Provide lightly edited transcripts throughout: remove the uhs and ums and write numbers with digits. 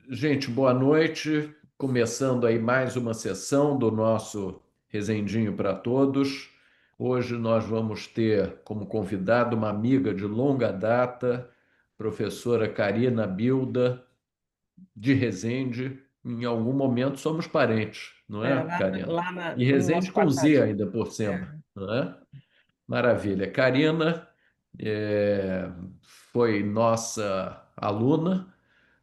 Gente, boa noite. Começando aí mais uma sessão do nosso Rezendinho para Todos. Hoje nós vamos ter como convidada uma amiga de longa data, professora Karina Bilda, de Resende. Em algum momento somos parentes, não é, Karina? E No Resende nosso com Z passado. ainda por É. cima, não é? Maravilha. Karina foi nossa aluna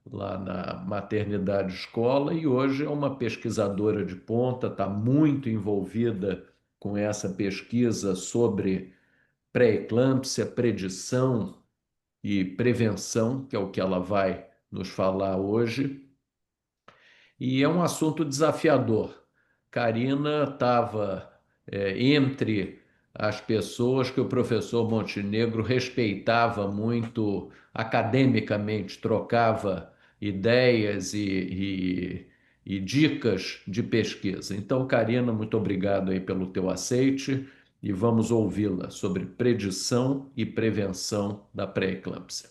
lá na maternidade escola e hoje é uma pesquisadora de ponta, está muito envolvida com essa pesquisa sobre pré-eclâmpsia, predição e prevenção, que é o que ela vai nos falar hoje. E é um assunto desafiador. Karina estava entre as pessoas que o professor Montenegro respeitava muito academicamente, trocava ideias e dicas de pesquisa. Então, Karina, muito obrigado aí pelo teu aceite e vamos ouvi-la sobre predição e prevenção da pré-eclâmpsia.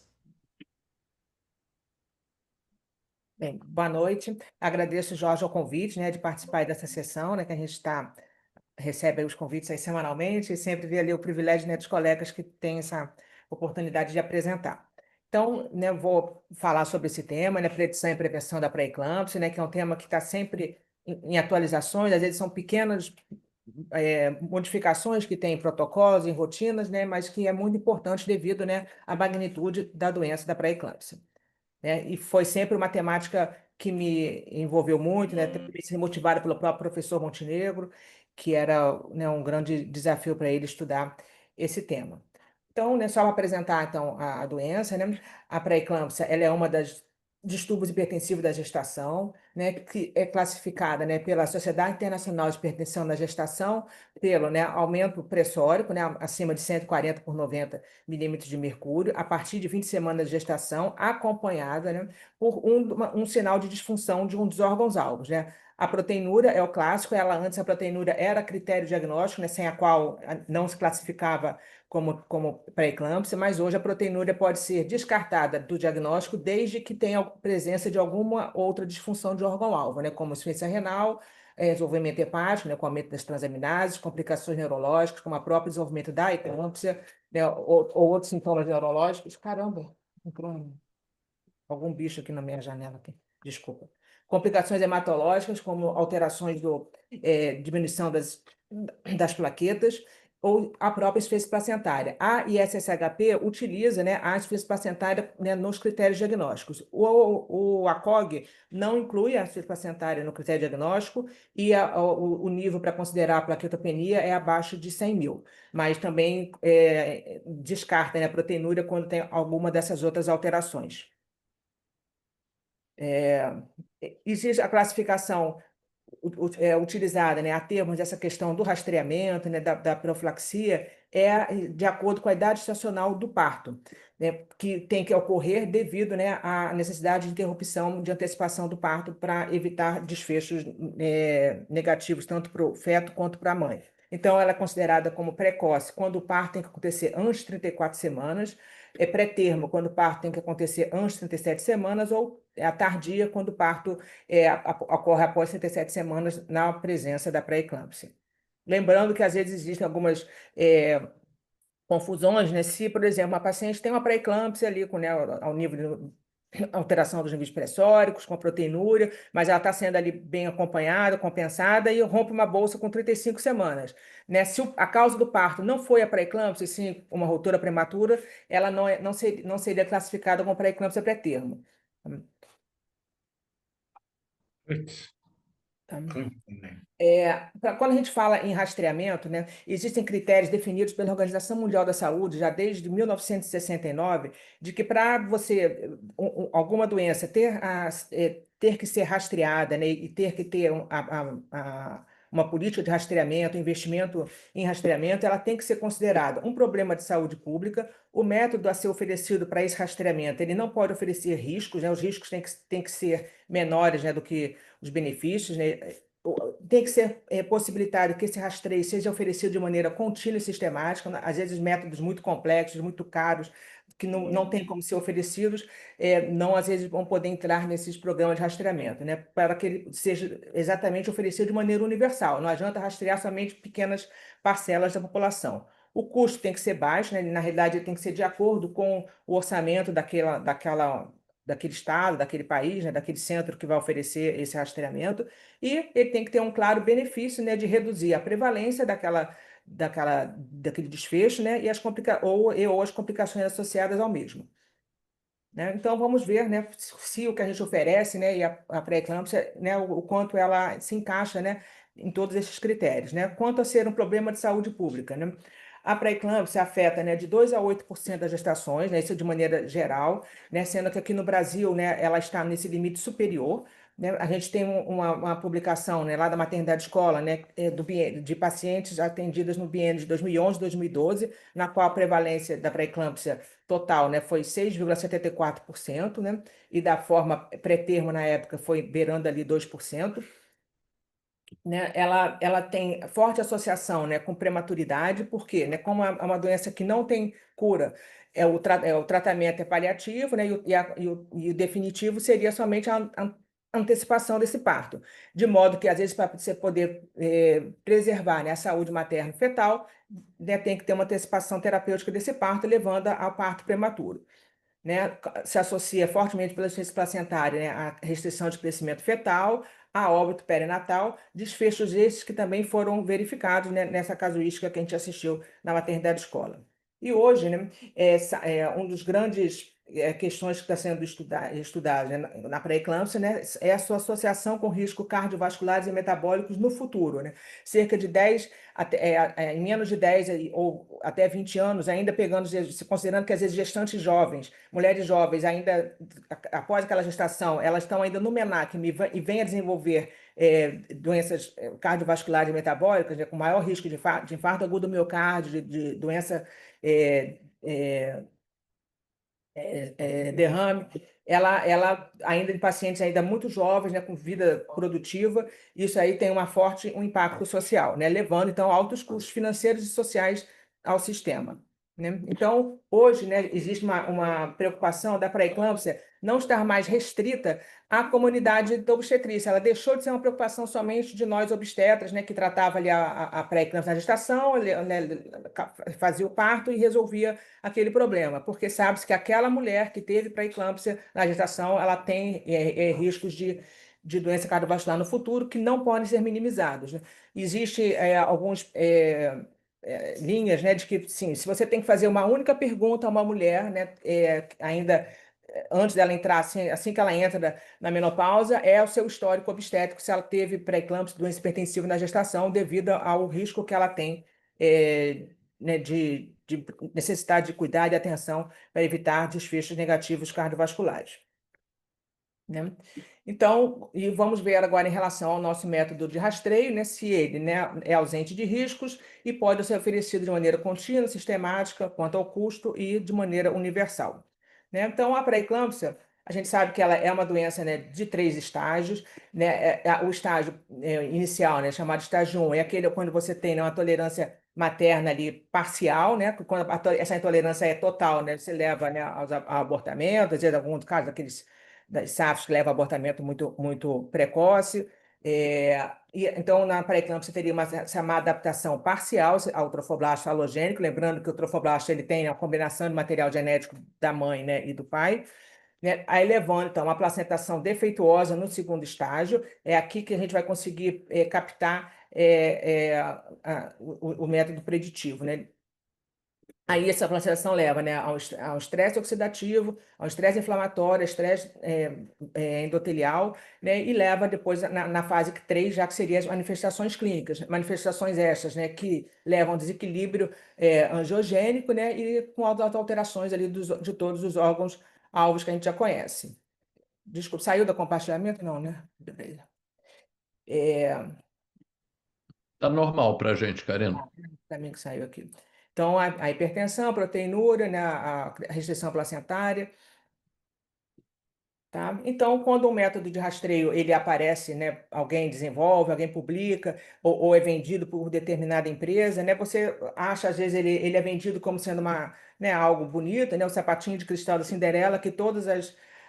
Bem, boa noite. Agradeço, Jorge, o convite, né, de participar aí dessa sessão, né, que a gente recebe aí os convites aí semanalmente e sempre vê ali o privilégio, né, dos colegas que têm essa oportunidade de apresentar. Então, né, vou falar sobre esse tema, né, predição e prevenção da pré-eclâmpsia, né, que é um tema que está sempre em atualizações, às vezes são pequenas modificações que tem em protocolos, em rotinas, né, mas que é muito importante devido, né, à magnitude da doença da pré-eclâmpsia, né? E foi sempre uma temática que me envolveu muito, né? Também ser motivada pelo próprio professor Montenegro, que era, né, um grande desafio para ele estudar esse tema. Então, né, só para apresentar então a doença, né? A pré-eclâmpsia, ela é uma das distúrbios hipertensivos da gestação, né, que é classificada, né, pela Sociedade Internacional de Hipertensão na Gestação, pelo, né, aumento pressórico, né, acima de 140 por 90 milímetros de mercúrio, a partir de 20 semanas de gestação, acompanhada, né, por um sinal de disfunção de um dos órgãos-alvos, né? A proteinúria é o clássico, ela antes a proteinúria era critério diagnóstico, né, sem a qual não se classificava como pré-eclâmpsia, mas hoje a proteinúria pode ser descartada do diagnóstico desde que tenha presença de alguma outra disfunção de órgão-alvo, né, como insuficiência renal, desenvolvimento hepático, né, com aumento das transaminases, complicações neurológicas, como o próprio desenvolvimento da eclâmpsia, né, ou outros sintomas neurológicos. Caramba, entrou algum bicho aqui na minha janela aqui. Desculpa. Complicações hematológicas, como alterações diminuição das plaquetas, ou a própria insuficiência placentária. A ISSHP utiliza, né, a insuficiência placentária, né, nos critérios diagnósticos. O ACOG não inclui a insuficiência placentária no critério diagnóstico e o nível para considerar a plaquetopenia é abaixo de 100 mil, mas também descarta, né, a proteinúria quando tem alguma dessas outras alterações. É, existe a classificação utilizada, né, a termos dessa questão do rastreamento, né, da profilaxia, é de acordo com a idade estacional do parto, né, que tem que ocorrer devido, né, à necessidade de interrupção de antecipação do parto para evitar desfechos negativos, tanto para o feto quanto para a mãe. Então, ela é considerada como precoce quando o parto tem que acontecer antes de 34 semanas, é pré-termo quando o parto tem que acontecer antes de 37 semanas, ou é a tardia quando o parto ocorre após 37 semanas na presença da pré-eclâmpsia. Lembrando que às vezes existem algumas confusões, né? Se, por exemplo, uma paciente tem uma pré-eclâmpsia ali, com, né, ao nível de alteração dos níveis pressóricos, com proteinúria, mas ela está sendo ali bem acompanhada, compensada, e rompe uma bolsa com 35 semanas. Né? Se a causa do parto não foi a pré-eclâmpsia, e sim uma ruptura prematura, ela não seria classificada como pré-eclâmpsia pré-termo. Putz, Tá? muito bem. Quando a gente fala em rastreamento, né, existem critérios definidos pela Organização Mundial da Saúde, já desde 1969, de que para você, alguma doença, ter que ser rastreada, né, e ter que ter uma política de rastreamento, investimento em rastreamento, ela tem que ser considerada um problema de saúde pública. O método a ser oferecido para esse rastreamento, ele não pode oferecer riscos, né, os riscos têm que ser menores, né, do que os benefícios, né? tem que ser possibilitado que esse rastreio seja oferecido de maneira contínua e sistemática, né? Às vezes métodos muito complexos, muito caros, que não têm como ser oferecidos, não às vezes vão poder entrar nesses programas de rastreamento, né? Para que ele seja exatamente oferecido de maneira universal. Não adianta rastrear somente pequenas parcelas da população. O custo tem que ser baixo, né? Na realidade, ele tem que ser de acordo com o orçamento daquele estado, daquele país, né? Daquele centro que vai oferecer esse rastreamento, e ele tem que ter um claro benefício, né? De reduzir a prevalência daquele desfecho, né? Ou as complicações associadas ao mesmo. Né? Então, vamos ver, né, se o que a gente oferece, né, e a pré-eclâmpsia, né, o quanto ela se encaixa, né, em todos esses critérios. Né? Quanto a ser um problema de saúde pública, né? A pré-eclâmpsia afeta, né, de 2 a 8% das gestações, né, isso de maneira geral, né, sendo que aqui no Brasil, né, ela está nesse limite superior. Né? A gente tem uma publicação, né, lá da Maternidade Escola, né, de pacientes atendidas no biênio de 2011 e 2012, na qual a prevalência da pré-eclâmpsia total, né, foi 6,74%, né, e da forma pré-termo na época foi beirando ali 2%. Né, ela tem forte associação, né, com prematuridade, porque, né, como é uma doença que não tem cura, o tratamento é paliativo, né, e o definitivo seria somente a antecipação desse parto, de modo que, às vezes, para você poder preservar, né, a saúde materno-fetal, né, tem que ter uma antecipação terapêutica desse parto, levando ao parto prematuro. Né, se associa fortemente pela doença placentária, né, à restrição de crescimento fetal, a óbito perinatal, desfechos esses que também foram verificados, né, nessa casuística que a gente assistiu na maternidade escola. E hoje, né, um dos grandes questões que está sendo estudada, né, na pré-eclâmpsia, né, é a sua associação com riscos cardiovasculares e metabólicos no futuro. Né? Cerca de 10, em menos de 10 ou até 20 anos, ainda considerando que às vezes gestantes jovens, mulheres jovens, ainda após aquela gestação, elas estão ainda no MENAC e vêm a desenvolver doenças cardiovasculares e metabólicas, né, com maior risco de infarto agudo do miocárdio, de doença é, é, derrame, ela ainda em pacientes ainda muito jovens, né, com vida produtiva, isso aí tem um impacto social, né, levando então altos custos financeiros e sociais ao sistema. Né? Então, hoje, né, existe uma preocupação da pré-eclâmpsia não estar mais restrita à comunidade da obstetrícia. Ela deixou de ser uma preocupação somente de nós obstetras, né, que tratava ali a pré-eclâmpsia na gestação, né, fazia o parto e resolvia aquele problema, porque sabe-se que aquela mulher que teve pré-eclâmpsia na gestação, ela tem riscos de doença cardiovascular no futuro que não podem ser minimizados. Né? Existe alguns linhas, né, de que, sim, se você tem que fazer uma única pergunta a uma mulher, né, ainda antes dela entrar, assim que ela entra na menopausa, é o seu histórico obstétrico, se ela teve pré-eclâmpsia, doença hipertensiva na gestação, devido ao risco que ela tem né, de necessidade de cuidar e atenção para evitar desfechos negativos cardiovasculares. Né? Então, e vamos ver agora em relação ao nosso método de rastreio, né, se ele, né, é ausente de riscos e pode ser oferecido de maneira contínua, sistemática, quanto ao custo e de maneira universal. Né? Então, a pré-eclâmpsia, a gente sabe que ela é uma doença, né, de 3 estágios. Né? O estágio inicial, né, chamado estágio 1, é aquele quando você tem, né, uma tolerância materna ali parcial, né? Quando essa intolerância é total, né, você leva, né, ao abortamento, às vezes, em alguns casos, aqueles das SAFs que levam a abortamento muito precoce. Então, na pré-eclâmpsia, teria uma adaptação parcial ao trofoblasto halogênico, lembrando que o trofoblasto ele tem a combinação de material genético da mãe, né, e do pai. Né? Aí levando, então, uma placentação defeituosa no segundo estágio, é aqui que a gente vai conseguir captar o método preditivo, né? Aí essa placentação leva, né, ao estresse oxidativo, ao estresse inflamatório, ao estresse endotelial, né, e leva depois na fase 3, já que seriam as manifestações clínicas, manifestações essas, né, que levam ao desequilíbrio angiogênico, né, e com alterações ali de todos os órgãos alvos que a gente já conhece. Desculpa, saiu do compartilhamento? Não, né? Beleza. Tá normal para a gente, Karina. Para mim que saiu aqui. Então, a hipertensão, a proteinúria, né, a restrição placentária. Tá? Então, quando o método de rastreio ele aparece, né, alguém desenvolve, alguém publica, ou é vendido por determinada empresa, né, você acha, às vezes, ele é vendido como sendo né, algo bonito, né, o sapatinho de cristal da Cinderela, que todas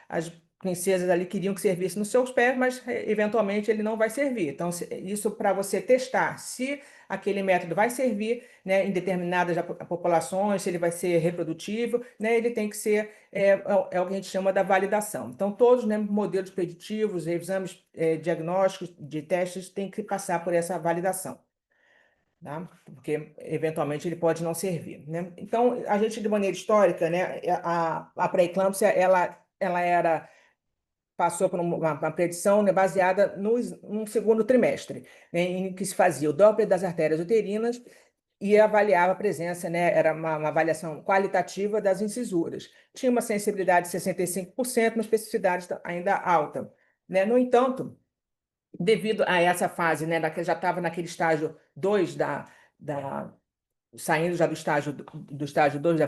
as princesas ali queriam que servisse nos seus pés, mas eventualmente ele não vai servir. Então, isso para você testar se aquele método vai servir, né, em determinadas populações, se ele vai ser reprodutível, né, ele tem que ser é o que a gente chama da validação. Então, todos, né, modelos preditivos, exames diagnósticos de testes têm que passar por essa validação, tá? Porque eventualmente ele pode não servir, né? Então, a gente, de maneira histórica, né, a pré-eclâmpsia, ela passou por uma predição, né, baseada no segundo trimestre, né, em que se fazia o Doppler das artérias uterinas e avaliava a presença, né? Era uma avaliação qualitativa das incisuras. Tinha uma sensibilidade de 65%, uma especificidade ainda alta, né? No entanto, devido a essa fase, né, que já estava naquele estágio 2 saindo já do estágio 2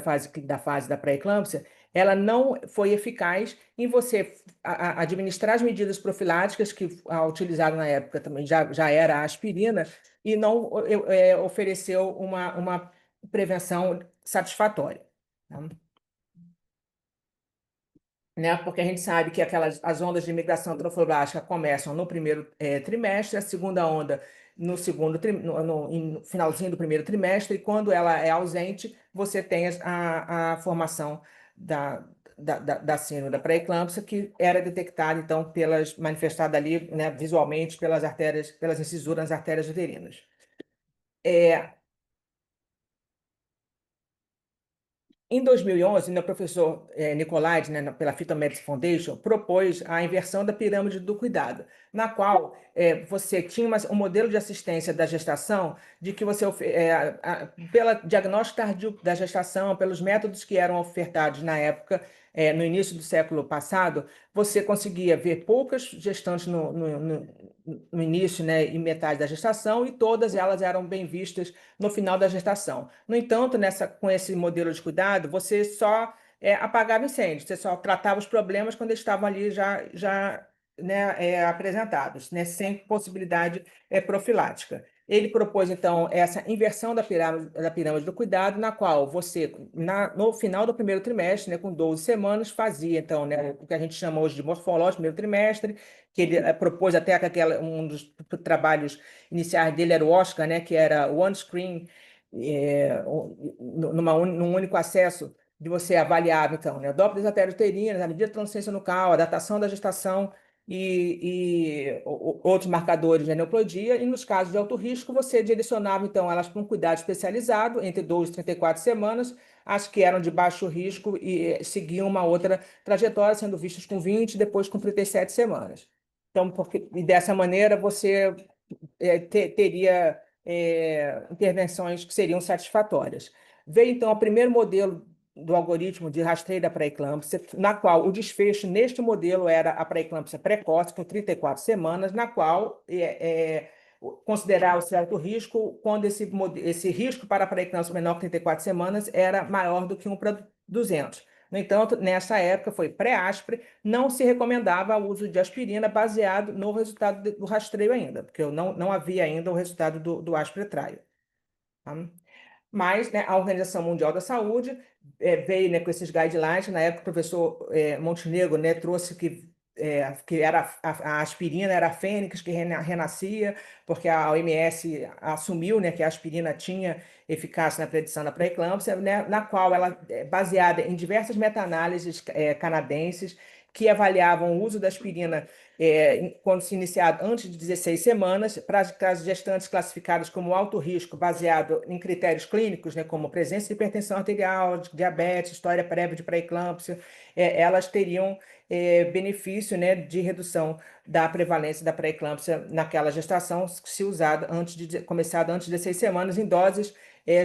da fase da pré-eclâmpsia, ela não foi eficaz em você administrar as medidas profiláticas que utilizaram na época também já era a aspirina e não ofereceu uma prevenção satisfatória. Tá? Né? Porque a gente sabe que as ondas de migração trofoblástica começam no primeiro trimestre, a segunda onda no segundo no finalzinho do primeiro trimestre, e quando ela é ausente, você tem a formação da síndrome da pré-eclâmpsia, que era detectada, então, manifestada ali, né, visualmente pelas artérias, pelas incisuras nas artérias uterinas. Em 2011, né, o professor Nicolaides, né, pela Phytomedicine Foundation, propôs a inversão da pirâmide do cuidado, na qual você tinha um modelo de assistência da gestação, de que você, pelo diagnóstico tardio da gestação, pelos métodos que eram ofertados na época, no início do século passado, você conseguia ver poucas gestantes no início, né, e metade da gestação, e todas elas eram bem vistas no final da gestação. No entanto, com esse modelo de cuidado, você só apagava incêndios, você só tratava os problemas quando eles estavam ali já né, apresentados, né, sem possibilidade profilática. Ele propôs, então, essa inversão da pirâmide do cuidado, na qual você, no final do primeiro trimestre, né, com 12 semanas, fazia, então, né, o que a gente chama hoje de morfológico, primeiro trimestre, que ele propôs até que um dos trabalhos iniciais dele era o Oscar, né, que era one screen, num único acesso, de você avaliar, então, né, o Doppler das artérias uterinas, a medida de transferência nucal, a datação da gestação e outros marcadores de aneuploidia, e nos casos de alto risco, você direcionava, então, elas para um cuidado especializado, entre 12 e 34 semanas, as que eram de baixo risco e seguiam uma outra trajetória, sendo vistas com 20, depois com 37 semanas. Então, e dessa maneira, você teria intervenções que seriam satisfatórias. Veio, então, o primeiro modelo do algoritmo de rastreio da pré-eclâmpsia, na qual o desfecho neste modelo era a pré-eclâmpsia precoce, com 34 semanas, na qual considerava-se alto risco quando esse risco para a pré-eclâmpsia menor que 34 semanas era maior do que 1 para 200. No entanto, nessa época, foi pré-ASPRE, não se recomendava o uso de aspirina baseado no resultado do rastreio ainda, porque não havia ainda o resultado do ASPRE trial. Tá? Mas, né, a Organização Mundial da Saúde veio, né, com esses guidelines. Na época, o professor Montenegro, né, trouxe que era a aspirina era a fênix que renascia, porque a OMS assumiu, né, que a aspirina tinha eficácia na predição da pré-eclâmpsia, né, na qual ela é baseada em diversas meta-análises canadenses que avaliavam o uso da aspirina quando se iniciado antes de 16 semanas, para as gestantes classificadas como alto risco, baseado em critérios clínicos, né, como presença de hipertensão arterial, diabetes, história prévia de pré-eclâmpsia, elas teriam benefício, né, de redução da prevalência da pré-eclâmpsia naquela gestação, se usada começada antes de 16 semanas, em doses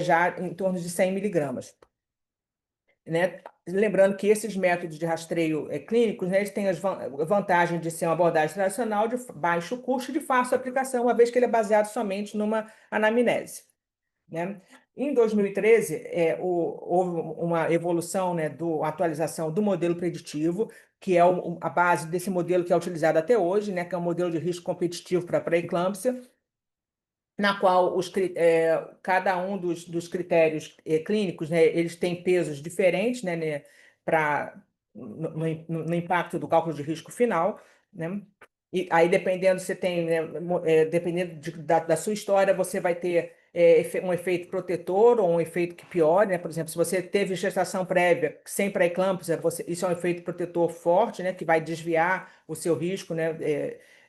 já em torno de 100 miligramas. Né? Lembrando que esses métodos de rastreio clínicos, né, eles têm as vantagens de ser uma abordagem tradicional de baixo custo e de fácil aplicação, uma vez que ele é baseado somente numa anamnese. Né? Em 2013, houve uma evolução, né, atualização do modelo preditivo, que é a base desse modelo que é utilizado até hoje, né, que é um modelo de risco competitivo para pré-eclâmpsia, na qual cada um dos critérios clínicos, né, eles têm pesos diferentes, né, no impacto do cálculo de risco final, né? E aí, dependendo, você tem, né, dependendo da sua história, você vai ter um efeito protetor ou um efeito que piore, né? Por exemplo, se você teve gestação prévia sem pré-eclâmpsia, isso é um efeito protetor forte, né, que vai desviar o seu risco, né?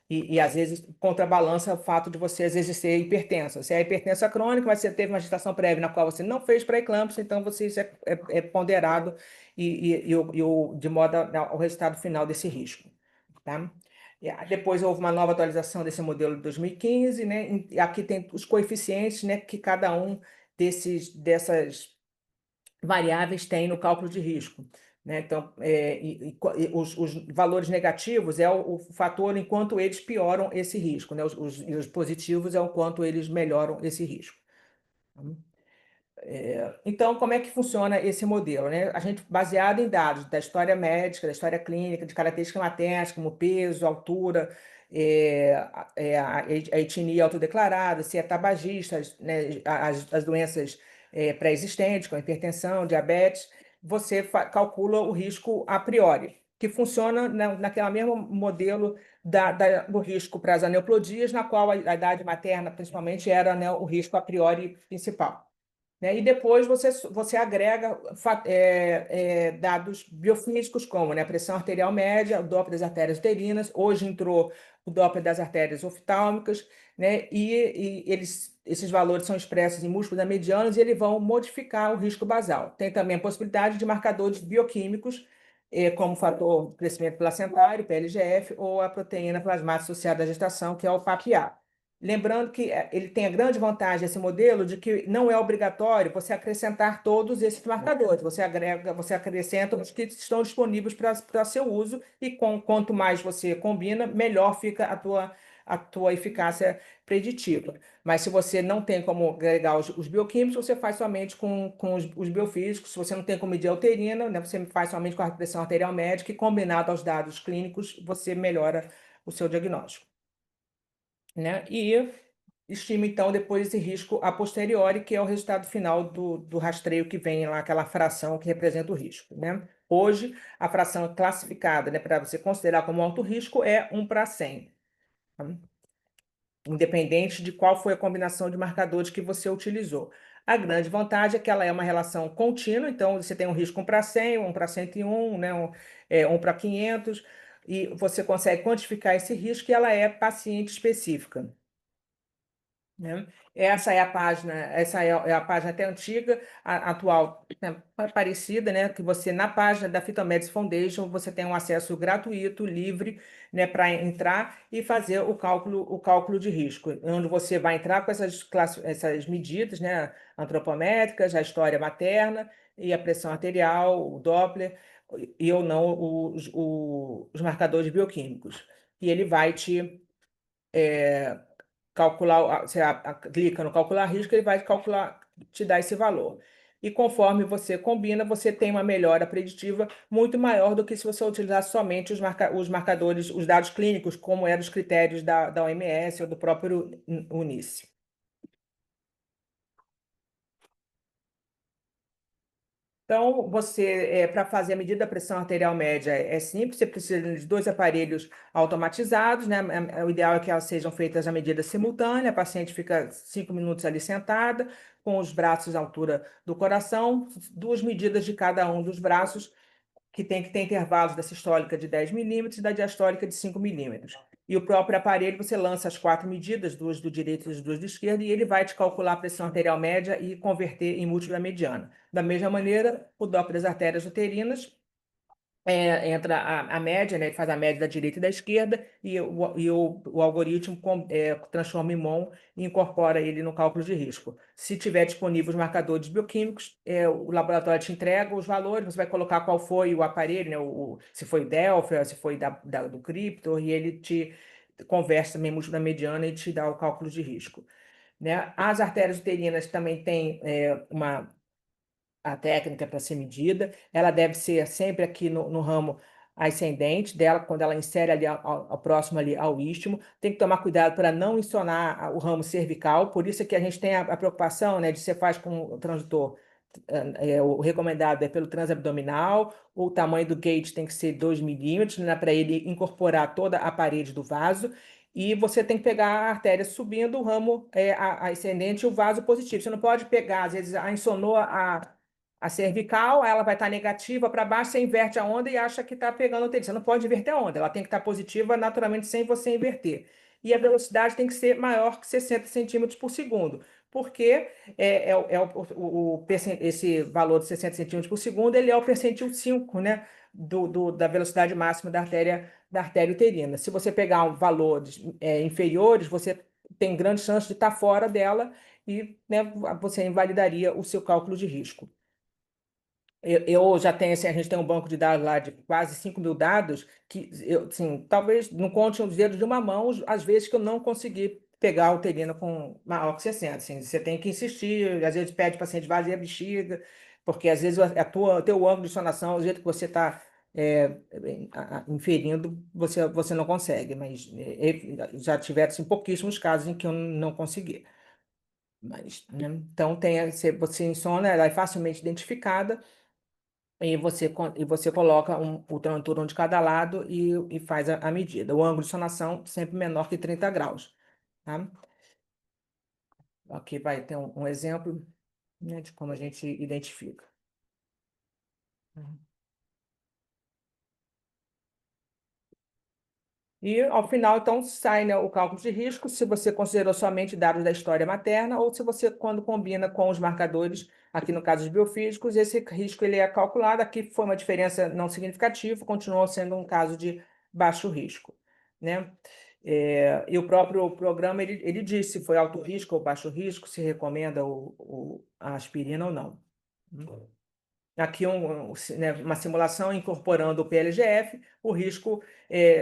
E às vezes contrabalança o fato de você às vezes ser hipertensa. Você é hipertensa crônica, mas você teve uma gestação prévia na qual você não fez pré-eclâmpsia, então isso é ponderado de modo ao resultado final desse risco. Tá? Depois houve uma nova atualização desse modelo de 2015, né? E aqui tem os coeficientes, né, que cada um dessas variáveis tem no cálculo de risco. Né? Então, os valores negativos é o fator enquanto eles pioram esse risco, né? Os positivos é o quanto eles melhoram esse risco. Então, como é que funciona esse modelo, né? A gente, baseado em dados da história médica, da história clínica, de características maternas, como peso, altura, a etnia autodeclarada, se é tabagista, né, as doenças pré-existentes, como hipertensão, diabetes, você calcula o risco a priori, que funciona naquele mesmo modelo do risco para as aneuplodias, na qual a idade materna, principalmente, era, né, o risco a priori principal. Né? E depois você agrega dados biofísicos, como, né, a pressão arterial média, o Doppler das artérias uterinas, hoje entrou o Doppler das artérias oftálmicas, né, e esses valores são expressos em músculos medianos e eles vão modificar o risco basal. Tem também a possibilidade de marcadores bioquímicos, como o fator de crescimento placentário, PLGF, ou a proteína plasmática associada à gestação, que é o PAPA. Lembrando que ele tem a grande vantagem, esse modelo, de que não é obrigatório você acrescentar todos esses marcadores. Você acrescenta os que estão disponíveis para seu uso, e quanto mais você combina, melhor fica a tua eficácia preditiva. Mas se você não tem como agregar os bioquímicos, você faz somente com os biofísicos. Se você não tem como medir a uterina, né, você faz somente com a pressão arterial médica, e combinado aos dados clínicos, você melhora o seu diagnóstico. Né? E estima, então, depois esse risco a posteriori, que é o resultado final do rastreio, que vem lá, aquela fração que representa o risco. Né? Hoje, a fração classificada, né, para você considerar como alto risco é 1/100. Tá? Independente de qual foi a combinação de marcadores que você utilizou. A grande vantagem é que ela é uma relação contínua, então você tem um risco 1/100, 1/101, né, 1/500, e você consegue quantificar esse risco, e ela é paciente específica. Né? Essa é a página até antiga, a atual, né, parecida, né? Que você, na página da Phytomeds Foundation, você tem um acesso gratuito, livre, né, para entrar e fazer o cálculo de risco, onde você vai entrar com essas medidas, né, antropométricas, a história materna e a pressão arterial, o Doppler, e ou não os marcadores bioquímicos. E ele vai te calcular, você clica no calcular risco, ele vai calcular, te dar esse valor. E conforme você combina, você tem uma melhora preditiva muito maior do que se você utilizar somente os marcadores, os dados clínicos, como eram os critérios da OMS ou do próprio UNICE. Então, para fazer a medida da pressão arterial média, é simples, você precisa de 2 aparelhos automatizados, né? O ideal é que elas sejam feitas a medida simultânea, a paciente fica 5 minutos ali sentada, com os braços à altura do coração, 2 medidas de cada um dos braços, que tem que ter intervalos da sistólica de 10 milímetros e da diastólica de 5 milímetros. E o próprio aparelho, você lança as 4 medidas, 2 do direito e as 2 do esquerdo, e ele vai te calcular a pressão arterial média e converter em múltiplo da mediana. Da mesma maneira, o Doppler das artérias uterinas, entra a média, né? Ele faz a média da direita e da esquerda, e o algoritmo transforma em MON e incorpora ele no cálculo de risco. Se tiver disponível os marcadores bioquímicos, o laboratório te entrega os valores, você vai colocar qual foi o aparelho, né? Se foi Delphi, se foi do Cryptor, e ele te conversa também múltiplo da mediana e te dá o cálculo de risco. né? As artérias uterinas também têm a técnica para ser medida, ela deve ser sempre aqui no ramo ascendente dela, quando ela insere ali ao próximo ali ao istmo, tem que tomar cuidado para não insonar o ramo cervical, por isso é que a gente tem a preocupação, né, de você faz com o transdutor, o recomendado é pelo transabdominal, o tamanho do gate tem que ser 2 milímetros, né, para ele incorporar toda a parede do vaso, e você tem que pegar a artéria subindo o ramo ascendente e o vaso positivo. Você não pode pegar, às vezes, insonou a cervical, ela vai estar negativa para baixo, você inverte a onda e acha que está pegando o tecido. Você não pode inverter a onda, ela tem que estar positiva naturalmente sem você inverter. E a velocidade tem que ser maior que 60 centímetros por segundo, porque esse valor de 60 centímetros por segundo ele é o percentil 5, né, da velocidade máxima da artéria uterina. Se você pegar valores inferiores, você tem grande chance de estar fora dela e, né, você invalidaria o seu cálculo de risco. Eu já tenho, assim, a gente tem um banco de dados lá de quase 5 mil dados, que eu, assim, talvez não conte os dedos de uma mão as vezes que eu não consegui pegar a uterina com maior que 60. Assim, você tem que insistir, às vezes pede para o paciente esvaziar a bexiga, porque às vezes o teu ângulo de sonação, o jeito que você está inferindo, você não consegue, mas já tiveram assim, pouquíssimos casos em que eu não consegui. Mas, né, então, você insona, ela é facilmente identificada, e você coloca o transdutor um de cada lado e faz a medida. O ângulo de sonação sempre menor que 30 graus. Tá? Aqui vai ter um exemplo, né, de como a gente identifica. E, ao final, então, sai, né, o cálculo de risco, se você considerou somente dados da história materna ou se você, quando combina com os marcadores, aqui no caso dos biofísicos, esse risco ele é calculado. Aqui foi uma diferença não significativa, continuou sendo um caso de baixo risco, né? E o próprio programa, ele diz se foi alto risco ou baixo risco, se recomenda a aspirina ou não. Aqui né, uma simulação incorporando o PLGF, o risco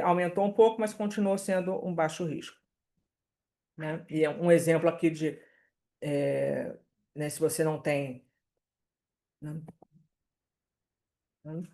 aumentou um pouco, mas continuou sendo um baixo risco. Né? E é um exemplo aqui de, né, se você não tem... Né?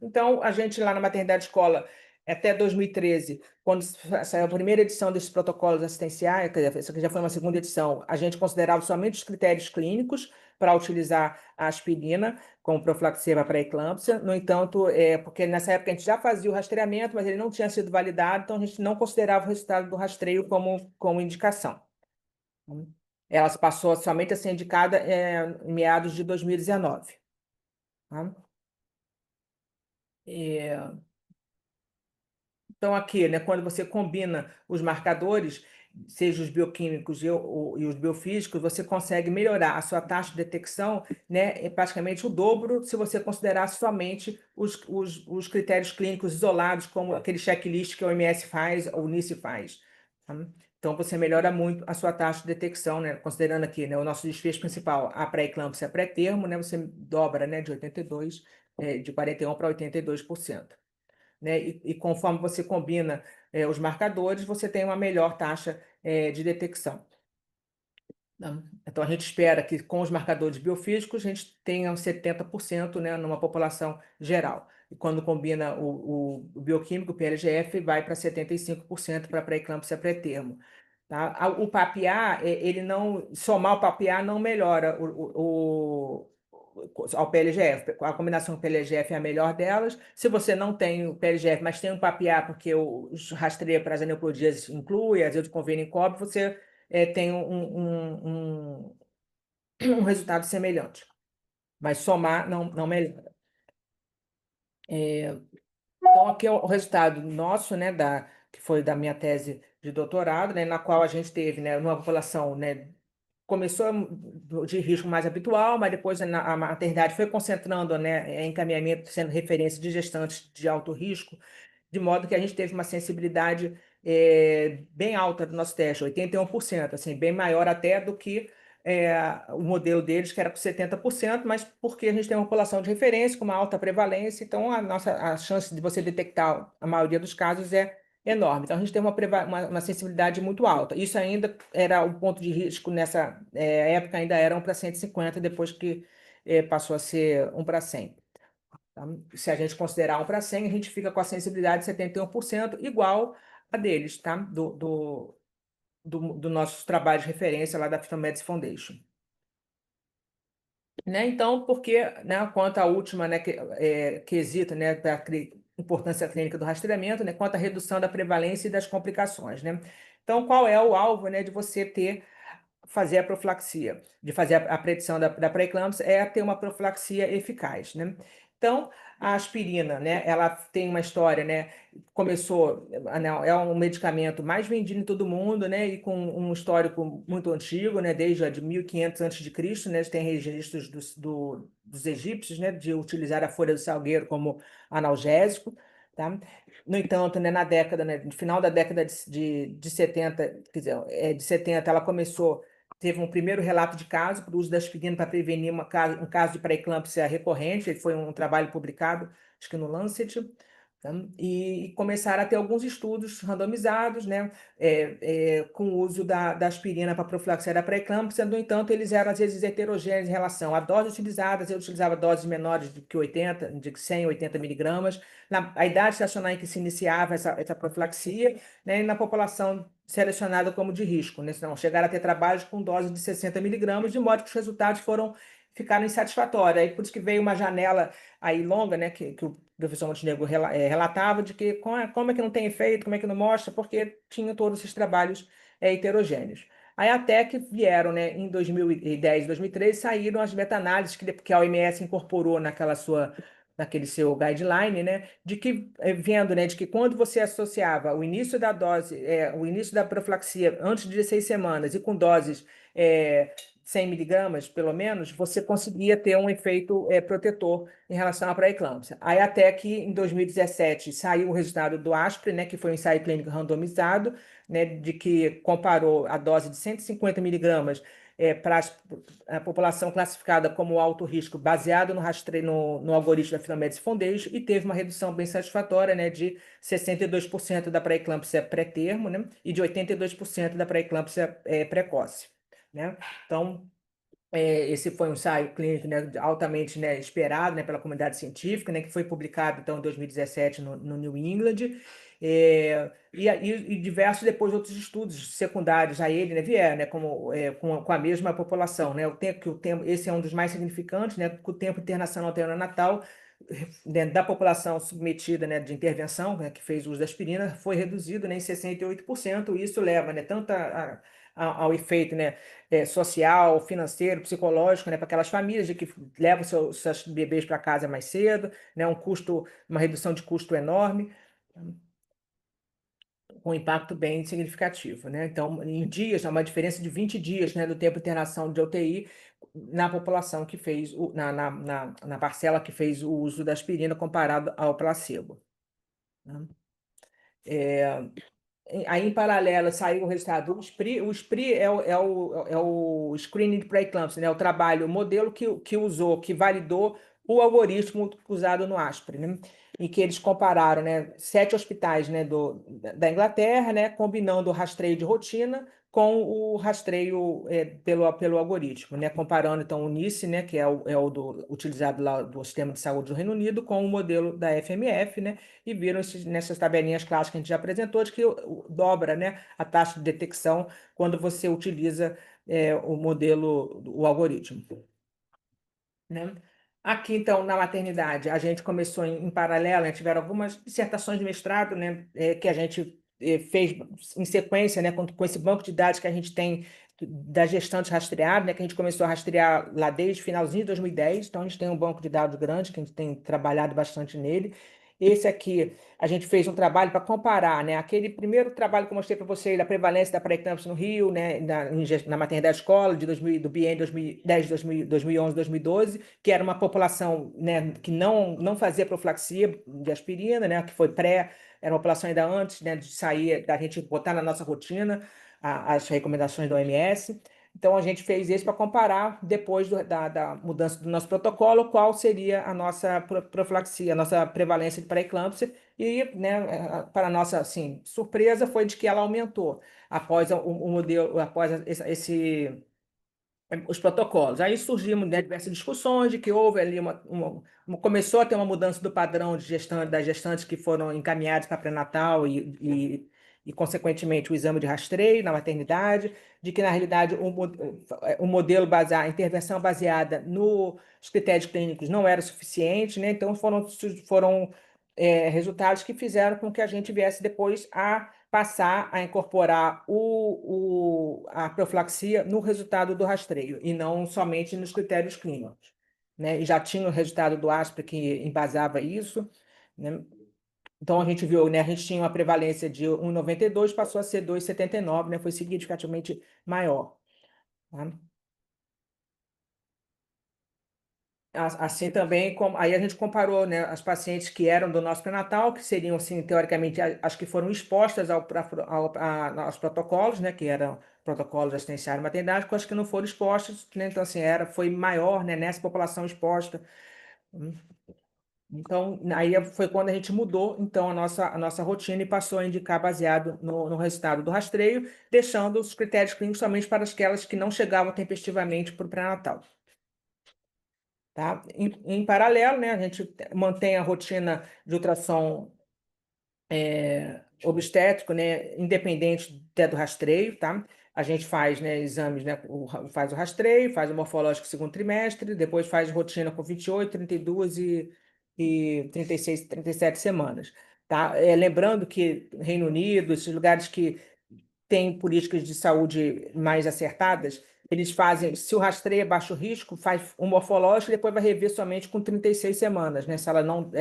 Então, a gente lá na maternidade escola, até 2013, quando saiu a primeira edição desses protocolos assistenciais, quer dizer, isso aqui já foi uma segunda edição, a gente considerava somente os critérios clínicos para utilizar a aspirina como profilaxia para pré-eclâmpsia. No entanto, porque nessa época a gente já fazia o rastreamento, mas ele não tinha sido validado, então a gente não considerava o resultado do rastreio como indicação. Ela passou somente a ser indicada em meados de 2019. Tá? Então, aqui, né, quando você combina os marcadores, seja os bioquímicos e os biofísicos, você consegue melhorar a sua taxa de detecção, né, praticamente o dobro se você considerar somente os critérios clínicos isolados, como aquele checklist que a OMS faz ou o NICE faz. Tá? Então, você melhora muito a sua taxa de detecção, né, considerando aqui, né, o nosso desfecho principal, a pré-eclâmpsia pré-termo, né, você dobra, né, de 41% para 82%. Né? E conforme você combina os marcadores, você tem uma melhor taxa de detecção. Então, a gente espera que com os marcadores biofísicos, a gente tenha uns 70%, né, numa população geral. E quando combina o bioquímico, o PLGF, vai para 75% para pré-eclâmpsia pré-termo. Tá? O PAPA, ele não, somar o PAPA não melhora ao PLGF. A combinação com o PLGF é a melhor delas. Se você não tem o PLGF, mas tem o PAPA, porque o rastreio para as aneuploidias inclui, às vezes o convênio cobre, você tem um resultado semelhante. Mas somar não melhora. Então, aqui é o resultado nosso, né, que foi da minha tese de doutorado, né, na qual a gente teve, né, numa população, né, começou de risco mais habitual, mas depois a maternidade foi concentrando, né, encaminhamento, sendo referência de gestantes de alto risco, de modo que a gente teve uma sensibilidade bem alta do nosso teste, 81%, assim, bem maior até do que o modelo deles, que era com 70%, mas porque a gente tem uma população de referência com uma alta prevalência, então a chance de você detectar a maioria dos casos é enorme. Então, a gente tem uma sensibilidade muito alta. Isso ainda era um ponto de risco nessa época, ainda era 1 para 150, depois que passou a ser 1 para 100. Tá? Se a gente considerar 1 para 100, a gente fica com a sensibilidade de 71%, igual a deles, tá? Do nosso trabalho de referência lá da Fitomeds Foundation. Né? Então, porque, né, quanto à última, né, quesito, né, da importância clínica do rastreamento, né, quanto à redução da prevalência e das complicações, né? Então, qual é o alvo, né, de você fazer a profilaxia, de fazer a predição da pré-eclâmpsia, é ter uma profilaxia eficaz, né? Então, a aspirina, né, ela tem uma história, né, começou, não, é um medicamento mais vendido em todo mundo, né, e com um histórico muito antigo, né, desde a de 1500 a.C., né, tem registros dos egípcios, né, de utilizar a folha do salgueiro como analgésico, tá? No entanto, né, no final da década de 70, quer dizer, de 70, ela começou. Teve um primeiro relato de caso para o uso da aspirina para prevenir um caso de pré-eclâmpsia recorrente. Foi um trabalho publicado, acho que no Lancet. Tá? E começaram a ter alguns estudos randomizados, né, com o uso da aspirina para profilaxia da pré-eclâmpsia. No entanto, eles eram, às vezes, heterogêneos em relação a doses utilizadas. Eu utilizava doses menores de 100, 80 miligramas. A idade estacionária em que se iniciava essa profilaxia, né, e na população selecionada como de risco, né? Não, chegaram a ter trabalhos com dose de 60 miligramas, de modo que os resultados ficaram insatisfatórios. Aí, por isso que veio uma janela aí longa, né, que o professor Montenegro relatava, de que como é que não tem efeito, como é que não mostra, porque tinham todos esses trabalhos heterogêneos. Aí até que vieram, né, em 2010, 2013, saíram as meta-análises que a OMS incorporou naquele seu guideline, né, de que, vendo, né, de que quando você associava o início da dose, o início da profilaxia antes de 16 semanas e com doses 100 miligramas, pelo menos, você conseguia ter um efeito protetor em relação à pré-eclâmpsia. Aí até que em 2017 saiu o resultado do ASPRE, né, que foi um ensaio clínico randomizado, né, de que comparou a dose de 150 miligramas para a população classificada como alto risco, baseado no rastreio no algoritmo da Fitomeds Foundation, e teve uma redução bem satisfatória, né, de 62% da pré-eclâmpsia pré-termo, né, e de 82% da pré-eclâmpsia precoce. Né? Então, esse foi um ensaio clínico, né, altamente, né, esperado, né, pela comunidade científica, né, que foi publicado então, em 2017 no New England, e diversos depois outros estudos secundários a ele, né, vieram, né, com a mesma população. Né, esse é um dos mais significantes, né, que o tempo internacional neonatal dentro da população submetida, né, de intervenção, né, que fez uso da aspirina, foi reduzido, né, em 68%. E isso leva, né, tanto ao efeito, né, social, financeiro, psicológico, né, para aquelas famílias de que levam seus bebês para casa mais cedo, né, uma redução de custo enorme, com impacto bem significativo, né? Então, em dias, há uma diferença de 20 dias, né, do tempo de internação de UTI na população que fez, na parcela que fez o uso da aspirina comparado ao placebo. Né? Aí, em paralelo, saiu o resultado do SPRI. O SPRI é o Screening de Pré-Eclâmpsia, né? O trabalho, o modelo que validou o algoritmo usado no ASPRE, né? Em que eles compararam, né, 7 hospitais, né, da Inglaterra, né, combinando o rastreio de rotina com o rastreio pelo algoritmo, né? Comparando, então, o NICE, né, que é o utilizado lá do Sistema de Saúde do Reino Unido, com o modelo da FMF, né? E viram nessas tabelinhas clássicas que a gente já apresentou, de que dobra, né, a taxa de detecção quando você utiliza o modelo, o algoritmo. Né? Aqui, então, na maternidade, a gente começou em paralelo, né, tiveram algumas dissertações de mestrado, né, que a gente fez em sequência, né, com esse banco de dados que a gente tem da gestante rastreada, né, que a gente começou a rastrear lá desde o finalzinho de 2010. Então, a gente tem um banco de dados grande, que a gente tem trabalhado bastante nele. Esse aqui, a gente fez um trabalho para comparar, né, aquele primeiro trabalho que eu mostrei para vocês da prevalência da pré-eclâmpsia no Rio, né, na maternidade escola, do biênio 2010, 2011, 2012, que era uma população, né, que não fazia profilaxia de aspirina, né, que foi era uma população ainda antes, né, de sair, da gente botar na nossa rotina as recomendações da OMS. Então, a gente fez isso para comparar, depois da mudança do nosso protocolo, qual seria a nossa profilaxia, a nossa prevalência de pré-eclâmpsia. E, né, para nossa, assim, surpresa, foi de que ela aumentou após o modelo, após os protocolos. Aí surgiram, né, diversas discussões de que houve ali começou a ter uma mudança do padrão de gestante, das gestantes que foram encaminhadas para pré-natal e, consequentemente, o exame de rastreio na maternidade, de que, na realidade, o modelo baseado, a intervenção baseada nos critérios clínicos não era suficiente, né? Então, foram resultados que fizeram com que a gente viesse depois a passar a incorporar a profilaxia no resultado do rastreio e não somente nos critérios clínicos, né? E já tinha o resultado do ASPE que embasava isso, né? Então a gente viu, né? A gente tinha uma prevalência de 1,92, passou a ser 2,79, né? Foi significativamente maior, tá? Assim também, aí a gente comparou, né, as pacientes que eram do nosso pré-natal, que seriam, assim, teoricamente, as que foram expostas aos protocolos, né, que eram protocolos assistenciais de maternidade, com as que não foram expostas, né, então, assim, foi maior, né, nessa população exposta. Então, aí foi quando a gente mudou, então, a nossa rotina e passou a indicar baseado no resultado do rastreio, deixando os critérios clínicos somente para aquelas que não chegavam tempestivamente para o pré-natal. Tá? Em paralelo, né, a gente mantém a rotina de ultrassom obstétrico, né, independente até do rastreio, tá? A gente faz, né, exames, né, faz o rastreio, faz o morfológico segundo trimestre, depois faz rotina com 28, 32 e 36, 37 semanas, tá? Lembrando que Reino Unido, esses lugares que têm políticas de saúde mais acertadas, eles fazem, se o rastreio é baixo risco, faz um morfológico e depois vai rever somente com 36 semanas, né? Se ela não,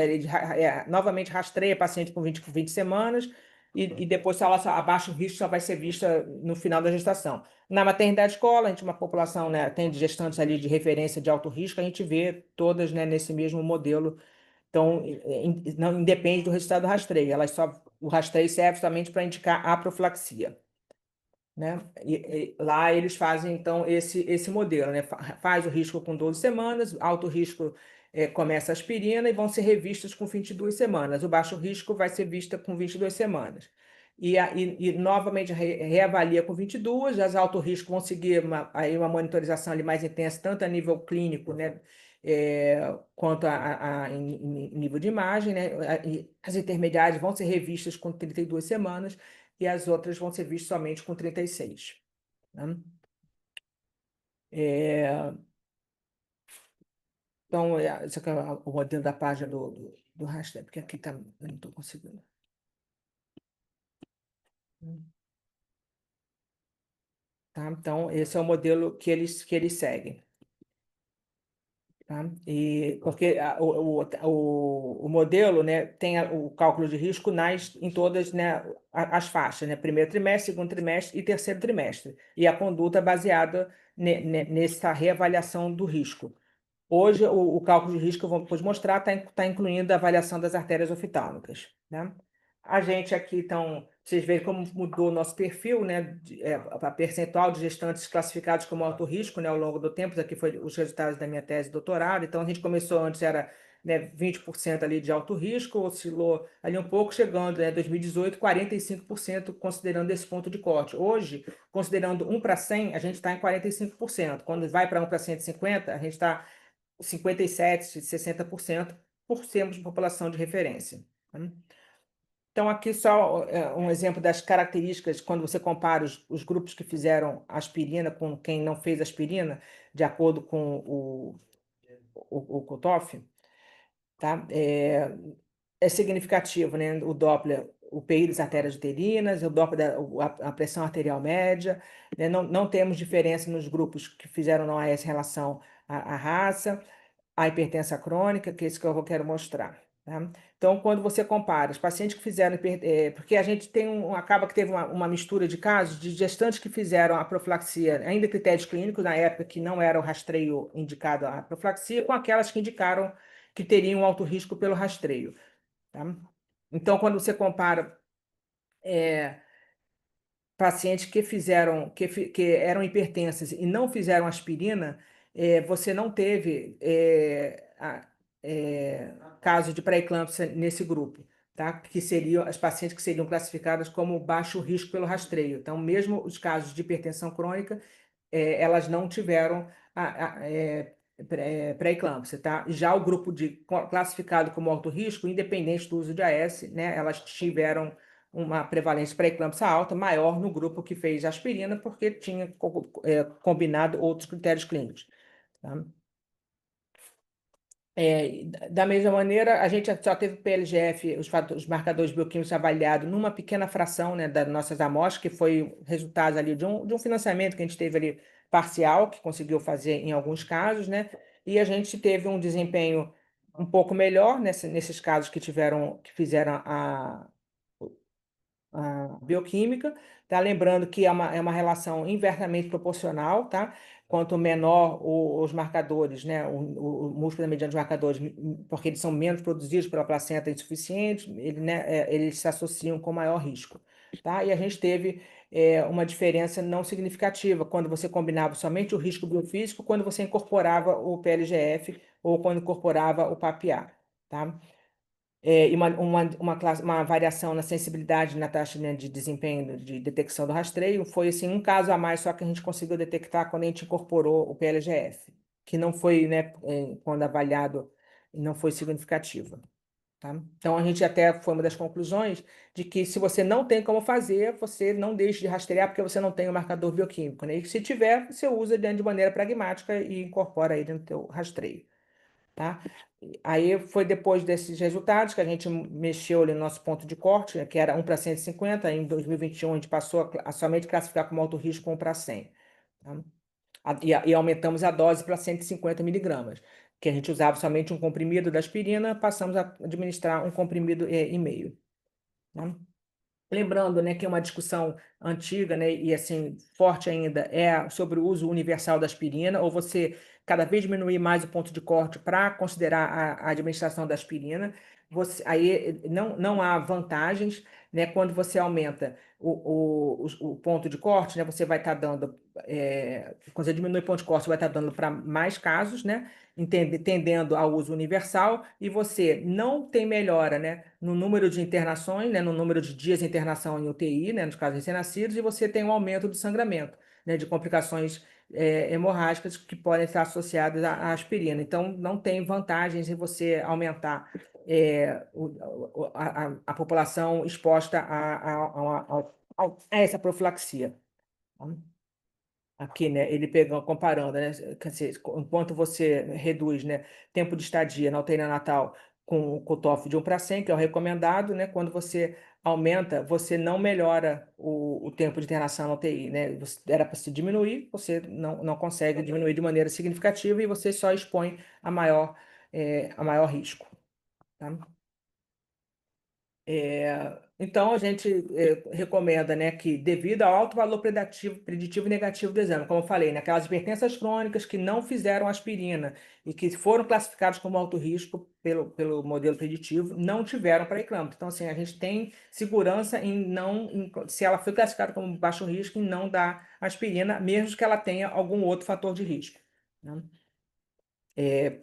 novamente rastreia paciente com 20 semanas e depois, se ela a baixo risco, só vai ser vista no final da gestação. Na maternidade escola, a gente uma população, né, tem de gestantes ali de referência de alto risco, a gente vê todas, né, nesse mesmo modelo. Então, não independe do resultado do rastreio, o rastreio serve somente para indicar a profilaxia, né? Lá eles fazem, então, esse modelo, né? Faz o risco com 12 semanas, alto risco começa a aspirina e vão ser revistas com 22 semanas. O baixo risco vai ser vista com 22 semanas. E novamente reavalia com 22, as alto risco vão seguir aí uma monitorização ali mais intensa, tanto a nível clínico, né? Quanto em nível de imagem, né? As intermediárias vão ser revistas com 32 semanas e as outras vão ser vistas somente com 36. Né? Então, esse aqui é o modelo da página do hashtag, porque aqui tá, eu não estou conseguindo. Tá? Então, esse é o modelo que eles seguem. Tá? Porque o modelo, né, tem o cálculo de risco em todas, né, as faixas, né, primeiro trimestre, segundo trimestre e terceiro trimestre, e a conduta baseada nessa reavaliação do risco. Hoje, o cálculo de risco, eu vou depois mostrar, está incluindo a avaliação das artérias oftálmicas, né? A gente aqui, então, vocês veem como mudou o nosso perfil, né? A percentual de gestantes classificados como alto risco, né, ao longo do tempo. Isso aqui foi os resultados da minha tese de doutorado. Então, a gente começou antes, era, né, 20% ali de alto risco, oscilou ali um pouco, chegando, né, 2018, 45%, considerando esse ponto de corte. Hoje, considerando 1 para 100, a gente está em 45%. Quando vai para 1 para 150, a gente está 57%, 60% por sermos de população de referência. Né? Então, aqui só um exemplo das características, quando você compara os grupos que fizeram aspirina com quem não fez aspirina, de acordo com o cutoff, tá? É significativo, né? O Doppler, o PI das artérias uterinas, o Doppler, a pressão arterial média, né? Não temos diferença nos grupos que fizeram não AS em relação à raça, a hipertensão crônica, que é isso que eu quero mostrar. Tá? Então, quando você compara os pacientes que fizeram, porque a gente acaba que teve uma mistura de casos de gestantes que fizeram a profilaxia, ainda critérios clínicos, na época que não era o rastreio indicado a profilaxia, com aquelas que indicaram que teriam alto risco pelo rastreio. Tá? Então, quando você compara pacientes que fizeram, que eram hipertensas e não fizeram aspirina, você não teve caso de pré-eclâmpsia nesse grupo. tá? Que seriam as pacientes que seriam classificadas como baixo risco pelo rastreio. Então, mesmo os casos de hipertensão crônica, elas não tiveram pré-eclâmpsia, tá? Já o grupo classificado como alto risco, independente do uso de AS, né? Elas tiveram uma prevalência pré-eclâmpsia alta, maior no grupo que fez aspirina, porque tinha combinado outros critérios clínicos, tá? Da mesma maneira, a gente só teve PLGF, os marcadores bioquímicos avaliados numa pequena fração, né, das nossas amostras, que foi resultado ali de um financiamento que a gente teve ali parcial, que conseguiu fazer em alguns casos, né, e a gente teve um desempenho um pouco melhor nesses casos que fizeram a bioquímica, tá? Lembrando que é uma relação inversamente proporcional, tá? Quanto menor os marcadores, né? O músculo da mediana dos marcadores, porque eles são menos produzidos pela placenta insuficiente, eles se associam com maior risco, tá? E a gente teve uma diferença não significativa quando você combinava somente o risco biofísico, quando você incorporava o PLGF ou quando incorporava o PAPA, tá? E uma variação na sensibilidade na taxa, né, de desempenho de detecção do rastreio. Foi assim, um caso a mais, só que a gente conseguiu detectar quando a gente incorporou o PLGF, que não foi, né, quando avaliado, não foi significativa. Tá? Então, a gente até foi uma das conclusões de que se você não tem como fazer, você não deixe de rastrear porque você não tem o marcador bioquímico, né? E se tiver, você usa de maneira pragmática e incorpora ele no teu rastreio. Tá? Aí foi depois desses resultados que a gente mexeu ali no nosso ponto de corte, né, que era 1 para 150. Em 2021 a gente passou a somente classificar como alto risco 1 para 100. Tá? E aumentamos a dose para 150 miligramas, que a gente usava somente um comprimido da aspirina, passamos a administrar um comprimido e meio. Tá? Lembrando, né, que é uma discussão antiga, né, e assim forte ainda é sobre o uso universal da aspirina, ou você cada vez diminuir mais o ponto de corte para considerar a administração da aspirina. Aí não há vantagens, né, quando você aumenta o ponto de corte, né, você vai estar dando, quando você diminui o ponto de corte, você vai estar dando para mais casos, né, tendendo ao uso universal, e você não tem melhora, né, no número de internações, né, no número de dias de internação em UTI, né, nos casos recém-nascidos, e você tem um aumento do sangramento, né, de complicações hemorrágicas que podem estar associadas à aspirina. Então, não tem vantagens em você aumentar a população exposta a essa profilaxia. Aqui, né, ele pegou, comparando, né, quer dizer, enquanto você reduz, né, tempo de estadia na UTI neonatal com o cutoff de 1 para 100, que é o recomendado, né, quando você aumenta, você não melhora o tempo de internação na UTI, né, era para se diminuir, você não consegue diminuir de maneira significativa e você só expõe a maior risco, tá? Então, a gente recomenda, né, que, devido ao alto valor preditivo e negativo do exame, como eu falei, naquelas hipertensas crônicas que não fizeram aspirina e que foram classificados como alto risco pelo modelo preditivo, não tiveram pré-eclâmpsia. Então, assim, a gente tem segurança se ela foi classificada como baixo risco, em não dar aspirina, mesmo que ela tenha algum outro fator de risco, né?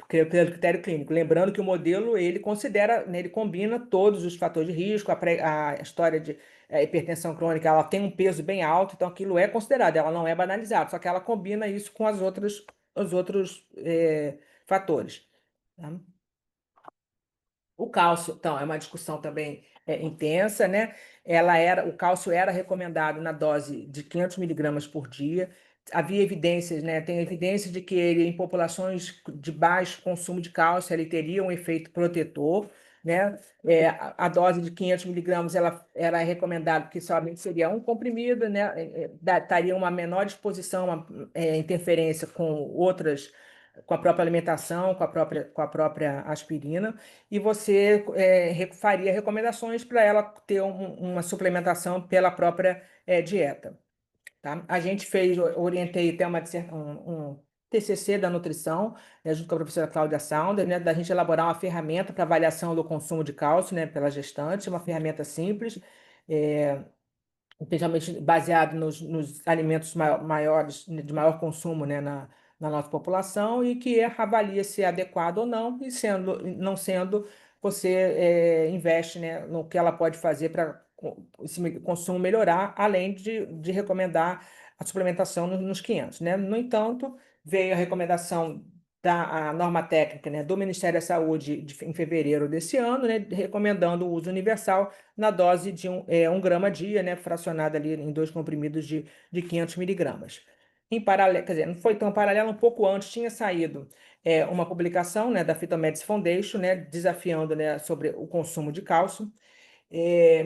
Pelo critério clínico. Lembrando que o modelo, ele considera, né, ele combina todos os fatores de risco, a história de hipertensão crônica, ela tem um peso bem alto, então aquilo é considerado, ela não é banalizada, só que ela combina isso com os outros fatores. Tá? O cálcio, então, é uma discussão também intensa, né? O cálcio era recomendado na dose de 500 miligramas por dia. Havia evidências, né? Tem evidência de que ele, em populações de baixo consumo de cálcio, ele teria um efeito protetor, né? A dose de 500 miligramas, ela era recomendada porque somente seria um comprimido, né? Daria uma menor exposição, uma interferência com a própria alimentação, com a própria aspirina, e você faria recomendações para ela ter uma suplementação pela própria dieta. Tá? A gente orientei até um TCC da nutrição, né, junto com a professora Cláudia Saunders, né, da gente elaborar uma ferramenta para avaliação do consumo de cálcio, né, pela gestante, uma ferramenta simples, é, principalmente baseado nos alimentos maiores, né, de maior consumo, né, na nossa população, e que avalia se é adequado ou não, e não sendo, você investe, né, no que ela pode fazer para esse consumo melhorar, além de recomendar a suplementação nos 500, né? No entanto, veio a recomendação da a norma técnica, né, do Ministério da Saúde em fevereiro desse ano, né, recomendando o uso universal na dose de 1 grama dia, né, fracionada ali em 2 comprimidos de 500 miligramas. Em paralelo, quer dizer, não foi tão paralelo, um pouco antes tinha saído uma publicação, né, da Phytomedicine Foundation, né, desafiando, né, sobre o consumo de cálcio,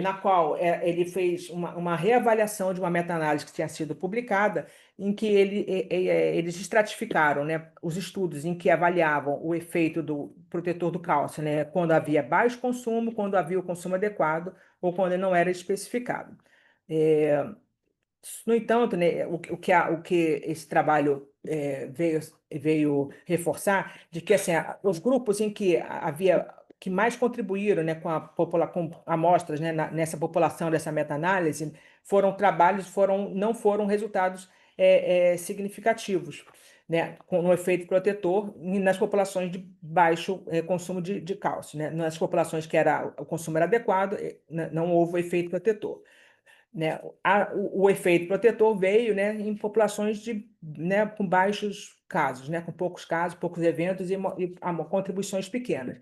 na qual ele fez uma reavaliação de uma meta-análise que tinha sido publicada, em que eles estratificaram, né, os estudos em que avaliavam o efeito do protetor do cálcio, né, quando havia baixo consumo, quando havia o consumo adequado ou quando ele não era especificado. É, no entanto, né, o que esse trabalho veio reforçar, de que assim, os grupos em que havia que mais contribuíram, né, com amostras, né, nessa população dessa meta-análise foram trabalhos, não foram resultados significativos, né, no efeito protetor nas populações de baixo consumo de cálcio, né, nas populações que o consumo era adequado, não houve efeito protetor, né? O efeito protetor veio, né, em populações né, com baixos casos, né, com poucos casos, poucos eventos e contribuições pequenas.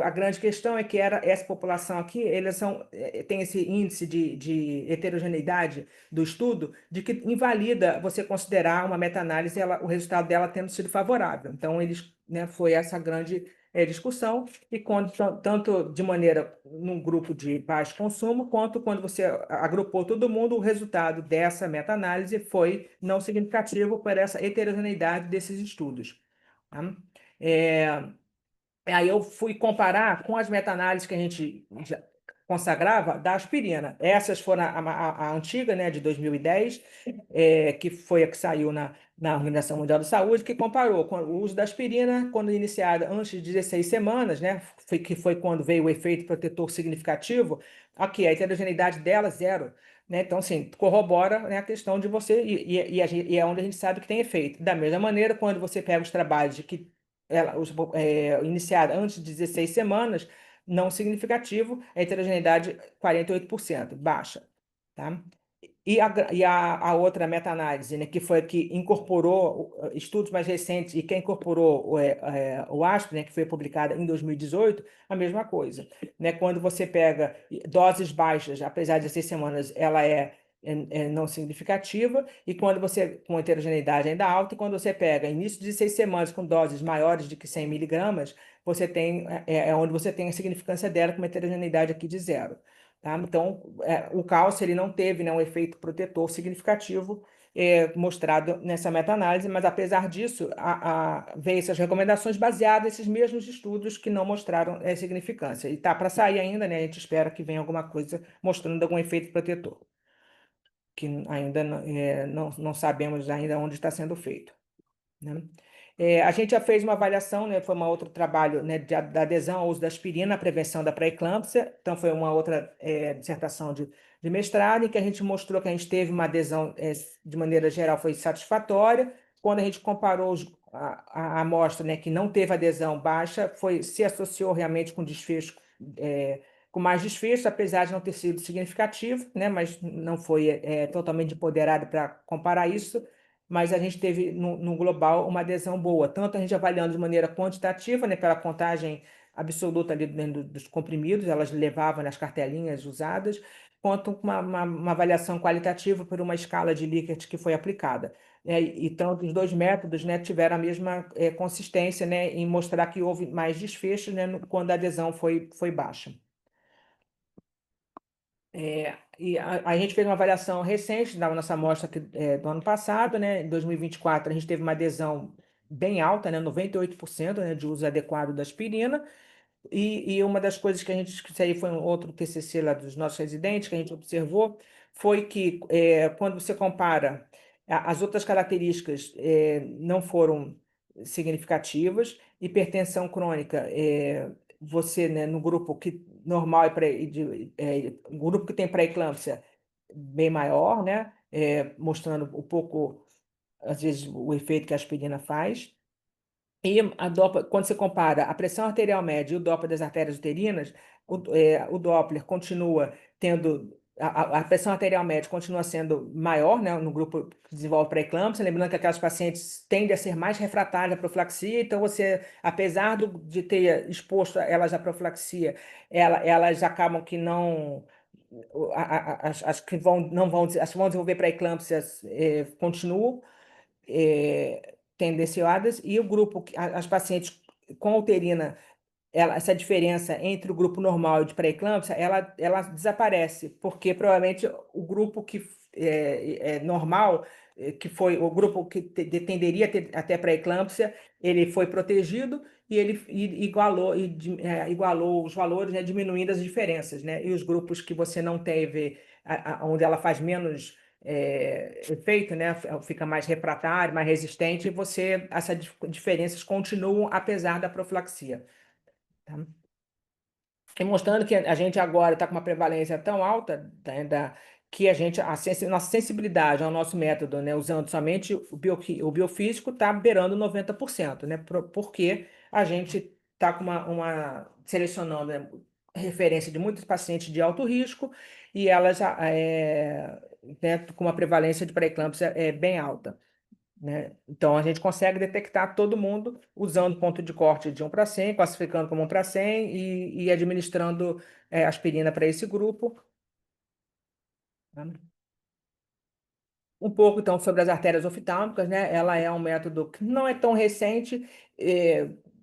A grande questão é que essa população aqui, eles tem esse índice de heterogeneidade do estudo, de que invalida você considerar uma meta-análise, o resultado dela tendo sido favorável. Então, né, foi essa grande discussão, e tanto de maneira num grupo de baixo consumo, quanto quando você agrupou todo mundo, o resultado dessa meta-análise foi não significativo por essa heterogeneidade desses estudos. Tá? É, Aí eu fui comparar com as meta-análises que a gente já consagrava da aspirina. Essas foram a antiga, né, de 2010, que foi a que saiu na Organização Mundial da Saúde, que comparou com o uso da aspirina quando iniciada antes de 16 semanas, né, que foi quando veio o efeito protetor significativo. Aqui, a heterogeneidade dela, zero. Né? Então, assim, corrobora, né, a questão de você, e é onde a gente sabe que tem efeito. Da mesma maneira, quando você pega os trabalhos de que iniciada antes de 16 semanas, não significativo, a heterogeneidade 48%, baixa. Tá? A outra meta-análise, né, que foi a que incorporou estudos mais recentes e que incorporou o ASP, né, que foi publicada em 2018, a mesma coisa. Né? Quando você pega doses baixas, apesar de 6 semanas, ela é não significativa, e quando você, com heterogeneidade ainda alta, e quando você pega início de 6 semanas com doses maiores de que 100 miligramas, você tem, onde você tem a significância dela com uma heterogeneidade aqui de zero. Tá? Então, o cálcio ele não teve, né, um efeito protetor significativo mostrado nessa meta-análise, mas apesar disso, veio essas recomendações baseadas nesses mesmos estudos que não mostraram significância. E está para sair ainda, né? A gente espera que venha alguma coisa mostrando algum efeito protetor, que ainda não sabemos ainda onde está sendo feito. Né? A gente já fez uma avaliação, né, foi um outro trabalho, né, da adesão ao uso da aspirina na prevenção da pré-eclâmpsia, então foi uma outra dissertação de mestrado, em que a gente mostrou que a gente teve uma adesão, de maneira geral, foi satisfatória. Quando a gente comparou a amostra, né, que não teve adesão baixa, se associou realmente com desfecho, com mais desfecho, apesar de não ter sido significativo, né, mas não foi totalmente empoderado para comparar isso, mas a gente teve, no global, uma adesão boa, tanto a gente avaliando de maneira quantitativa, né, pela contagem absoluta ali dentro dos comprimidos, elas levavam nas cartelinhas usadas, quanto uma avaliação qualitativa por uma escala de Likert que foi aplicada. Então, os dois métodos, né, tiveram a mesma consistência, né, em mostrar que houve mais desfechos, né, quando a adesão foi baixa. A gente fez uma avaliação recente da nossa amostra do ano passado, né? Em 2024, a gente teve uma adesão bem alta, né? 98%, né, de uso adequado da aspirina. E uma das coisas que isso aí foi um outro TCC lá dos nossos residentes, que a gente observou, foi que quando você compara, as outras características não foram significativas. Hipertensão crônica, você, né, no grupo que normal o grupo que tem pré-eclâmpsia bem maior, né, mostrando um pouco, às vezes, o efeito que a aspirina faz. E quando você compara a pressão arterial média e o Doppler das artérias uterinas, o Doppler continua tendo, a pressão arterial média continua sendo maior, né, no grupo que desenvolve pré-eclâmpsia, lembrando que aquelas pacientes tendem a ser mais refratárias à profilaxia, então você, apesar de ter exposto elas à profilaxia, elas acabam que não, as que não vão, as que vão desenvolver pré-eclâmpsias continuam tendenciadas, e o grupo, as pacientes com uterina, essa diferença entre o grupo normal e de pré-eclâmpsia, ela desaparece, porque provavelmente o grupo que é normal, que foi o grupo que tenderia a ter até pré-eclâmpsia, ele foi protegido e ele igualou os valores, né, diminuindo as diferenças, né? E os grupos que você não teve, onde ela faz menos efeito, né? Fica mais refratário, mais resistente, e essas diferenças continuam apesar da profilaxia. Tá? E mostrando que a gente agora está com uma prevalência tão alta que nossa sensibilidade ao nosso método, né, usando somente o biofísico, está beirando 90%, né, porque a gente está com selecionando, né, referência de muitos pacientes de alto risco e elas né, com uma prevalência de pré-eclâmpsia bem alta, né? Então, a gente consegue detectar todo mundo usando ponto de corte de 1 para 100, classificando como 1 para 100 e administrando aspirina para esse grupo. Tá? Um pouco, então, sobre as artérias oftálmicas, né? Ela é um método que não é tão recente,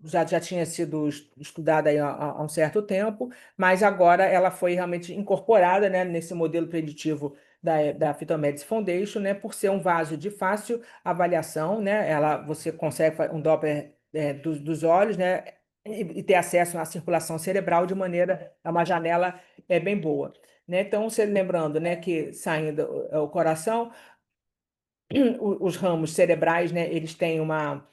já tinha sido estudada aí há um certo tempo, mas agora ela foi realmente incorporada, né, nesse modelo preditivo da Phytomedics Foundation, né, por ser um vaso de fácil avaliação, né? Você consegue um Doppler dos olhos, né, e ter acesso à circulação cerebral de maneira a uma janela bem boa. Né? Então, você lembrando, né, que saindo o coração, os ramos cerebrais, né, eles têm uma,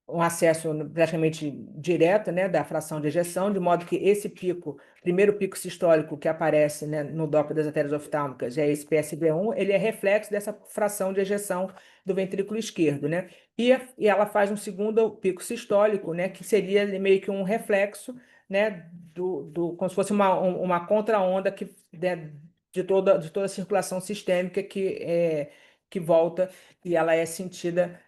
um acesso praticamente direto, né, da fração de ejeção, de modo que esse pico, primeiro pico sistólico que aparece, né, no Doppler das artérias oftálmicas, é esse PSV1, ele é reflexo dessa fração de ejeção do ventrículo esquerdo, né? E ela faz um segundo pico sistólico, né, que seria meio que um reflexo, né, como se fosse uma contra-onda né, de toda a circulação sistêmica que volta e ela é sentida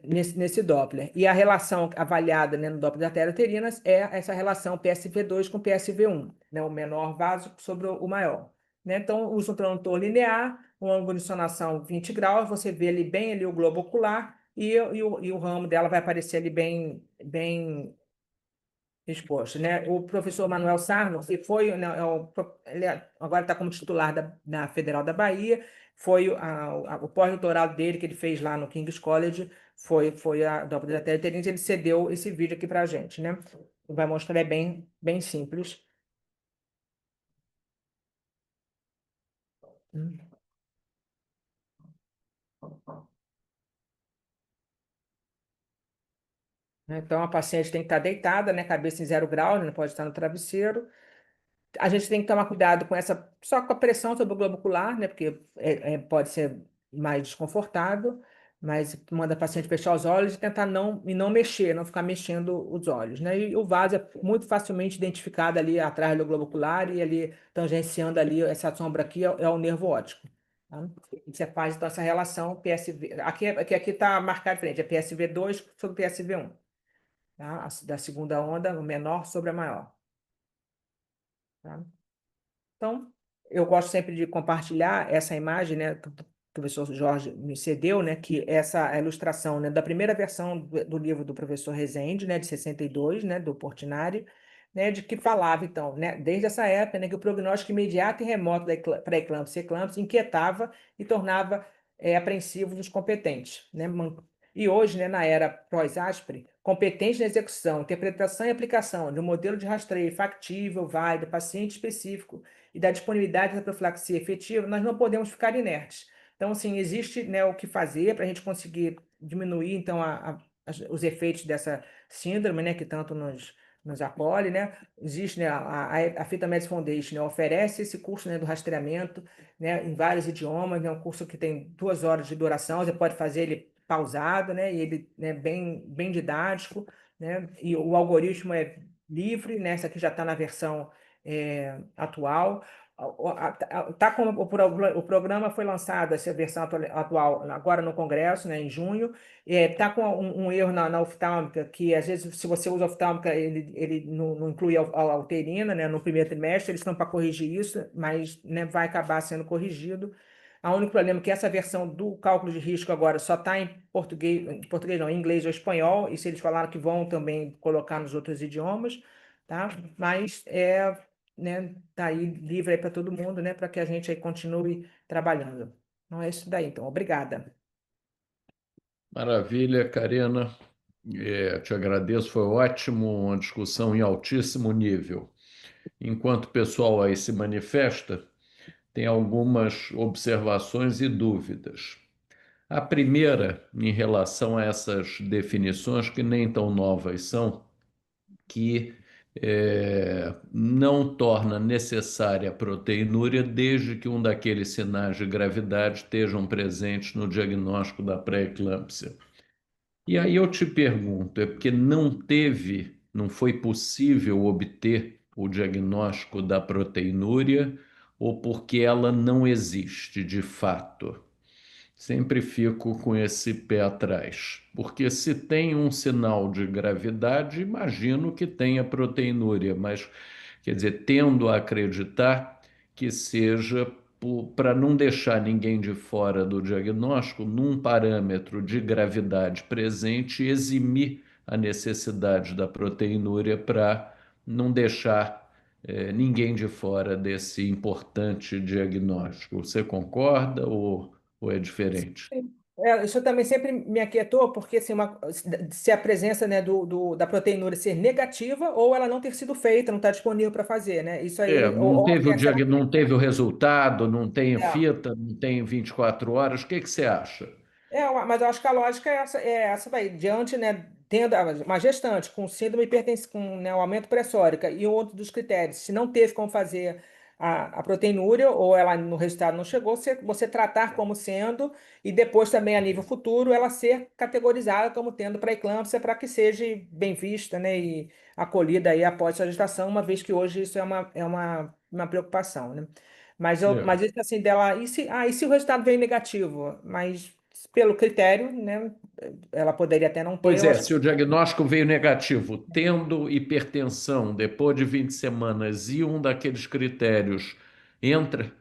nesse Doppler. E a relação avaliada, né, no Doppler das artérias uterinas é essa relação PSV2 com PSV1, né, o menor vaso sobre o maior. Né? Então, usa um tradutor linear, um ângulo de sonação 20 graus, você vê ali bem ali o globo ocular e o ramo dela vai aparecer ali bem exposto, né? O professor Manuel Sarno, que foi, né, ele agora está como titular da Federal da Bahia, foi o pós-doutorado dele que ele fez lá no King's College, foi a Doppler da Terence, ele cedeu esse vídeo aqui para a gente, né? Vai mostrar, é bem simples. Então, a paciente tem que estar deitada, né? Cabeça em 0 graus, não pode estar no travesseiro. A gente tem que tomar cuidado só com a pressão sobre o globo ocular, né? Porque pode ser mais desconfortável, mas manda a paciente fechar os olhos e tentar não mexer, não ficar mexendo os olhos, né? E o vaso é muito facilmente identificado ali atrás do globo ocular e ali tangenciando ali essa sombra aqui é o nervo óptico. Tá? E você faz então essa relação PSV. Aqui está marcado diferente, é PSV2 sobre PSV1. Tá? Da segunda onda, o menor sobre a maior. Tá? Então, eu gosto sempre de compartilhar essa imagem, né, que o professor Jorge me cedeu, né, que essa ilustração, né, da primeira versão do livro do professor Rezende, né, de 62, né, do Portinari, né, de que falava, então, né, desde essa época, né, que o prognóstico imediato e remoto para eclâmpsia e eclâmpsia inquietava e tornava apreensivos os competentes, né, e hoje, né, na era pós-ASPRE, competente na execução, interpretação e aplicação de um modelo de rastreio factível, válido, paciente específico, e da disponibilidade da profilaxia efetiva, nós não podemos ficar inertes. Então, assim, existe, né, o que fazer para a gente conseguir diminuir, então, os efeitos dessa síndrome, né, que tanto nos acolhe, né? Existe, né, a Phytomedics Foundation, né, oferece esse curso, né, do rastreamento, né, em vários idiomas, é um curso que tem 2 horas de duração, você pode fazer ele pausado, né? E ele é bem didático, né? E o algoritmo é livre, né? Essa aqui já está na versão atual. Tá com o programa foi lançado, essa versão atual, agora no Congresso, né, em junho. Tá com um erro na oftálmica, que às vezes, se você usa oftálmica, ele não inclui a alterina, né, no primeiro trimestre. Eles estão para corrigir isso, mas, né, vai acabar sendo corrigido. O único problema é que essa versão do cálculo de risco agora só está em português não, em inglês ou espanhol, e se eles falaram que vão também colocar nos outros idiomas, tá? Mas né, tá aí livre aí para todo mundo, né, para que a gente aí continue trabalhando. Então é isso daí, então. Obrigada. Maravilha, Karina. Te agradeço, foi ótimo, uma discussão em altíssimo nível. Enquanto o pessoal aí se manifesta, tem algumas observações e dúvidas. A primeira, em relação a essas definições, que nem tão novas são, que não torna necessária a proteinúria desde que um daqueles sinais de gravidade estejam presentes no diagnóstico da pré-eclâmpsia. E aí eu te pergunto, é porque não foi possível obter o diagnóstico da proteinúria ou porque ela não existe de fato? Sempre fico com esse pé atrás, porque se tem um sinal de gravidade, imagino que tenha proteinúria, mas quer dizer, tendo a acreditar que seja para não deixar ninguém de fora do diagnóstico, num parâmetro de gravidade presente, eximir a necessidade da proteinúria para não deixar ninguém de fora desse importante diagnóstico. Você concorda ou é diferente? Sim. Isso também sempre me aquietou, porque assim, se a presença, né, da proteinúria ser negativa ou ela não ter sido feita, não está disponível para fazer, né? Isso aí, Não teve essa era não teve o resultado, não tem a- fita, não tem 24 horas. O que que você acha? mas eu acho que a lógica é essa daí. Diante, né, tendo uma gestante com síndrome com, né, um aumento pressórico e outro dos critérios, se não teve como fazer a proteinúria ou ela no resultado não chegou, você tratar como sendo e depois também a nível futuro ela ser categorizada como tendo pré-eclâmpsia para que seja bem vista, né, e acolhida aí após a gestação, uma vez que hoje isso é uma preocupação, né? É. Mas isso assim dela, e se o resultado veio negativo? Mas pelo critério, né, ela poderia até não ter, Pois eu é, acho, se o diagnóstico veio negativo, tendo hipertensão depois de 20 semanas e um daqueles critérios entra,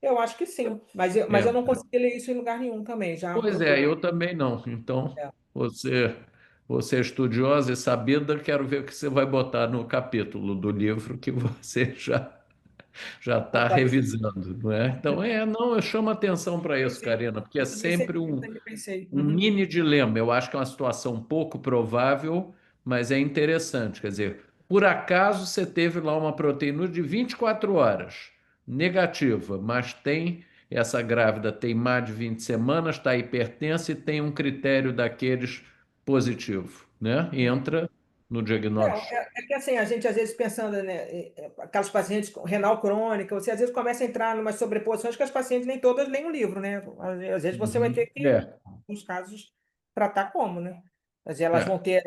eu acho que sim, mas eu não entra. consegui ler isso em lugar nenhum também, já Pois é, procurei. eu também não. Então, É, você, você é estudiosa e sabida, quero ver o que você vai botar no capítulo do livro que você já está atualizar. revisando, não é? Então, não, eu chamo atenção para isso, Pensei. Karina, porque é Eu também sempre sempre pensei. um mini dilema. Eu acho que é uma situação pouco provável, mas é interessante. Quer dizer, por acaso você teve lá uma proteína de 24 horas, negativa, mas tem essa grávida tem mais de 20 semanas, está hipertensa e tem um critério daqueles positivo, né? Entra no diagnóstico. É que assim, a gente às vezes pensando, né, aquelas pacientes com renal crônica, você às vezes começa a entrar em umas sobreposições que as pacientes nem todas leem o livro, né? Às vezes você vai ter Uhum. que, nos casos, tratar como, né? Às vezes elas vão É, ter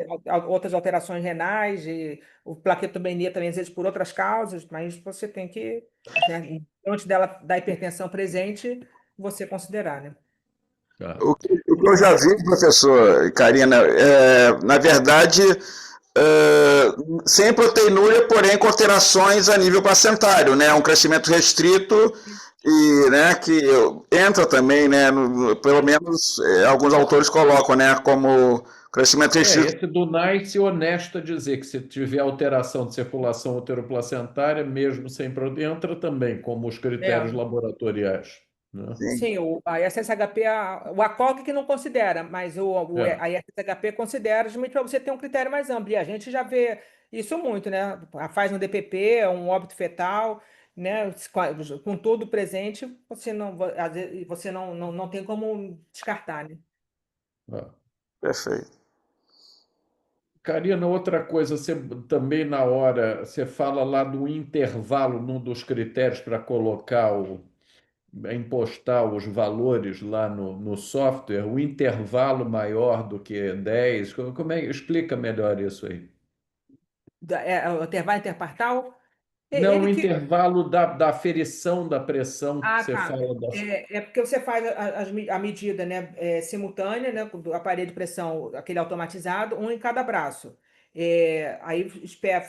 outras alterações renais, e o plaquetomia também, às vezes, por outras causas, mas você tem que, né, antes dela da hipertensão presente, você considerar, né? tá. O que eu já vi, professor Karina, na verdade, sem proteinúria, porém com alterações a nível placentário, né? Um crescimento restrito e, né, que entra também, né? Pelo menos alguns autores colocam, né, como crescimento restrito. Esse do NICE honesto a dizer que se tiver alteração de circulação uteroplacentária, mesmo sem proteína, entra também, como os critérios É. laboratoriais, né? Sim, Sim, a SSHP, o ACOG que não considera, mas É, a SSHP considera justamente para você ter um critério mais amplo. E a gente já vê isso muito, né? Faz um DPP, um óbito fetal, né? Com tudo presente, às vezes, você não tem como descartar, né? é. perfeito. Karina, outra coisa, você também na hora, você fala lá do intervalo num dos critérios para colocar impostar os valores lá no software, o intervalo maior do que 10? Como é? Explica melhor isso aí. O intervalo interpartal, Não, o ele que intervalo da aferição da pressão que Ah, você tá. fala das. É porque você faz a medida, né, simultânea, né, do aparelho de pressão, aquele automatizado, um em cada braço. Aí espera,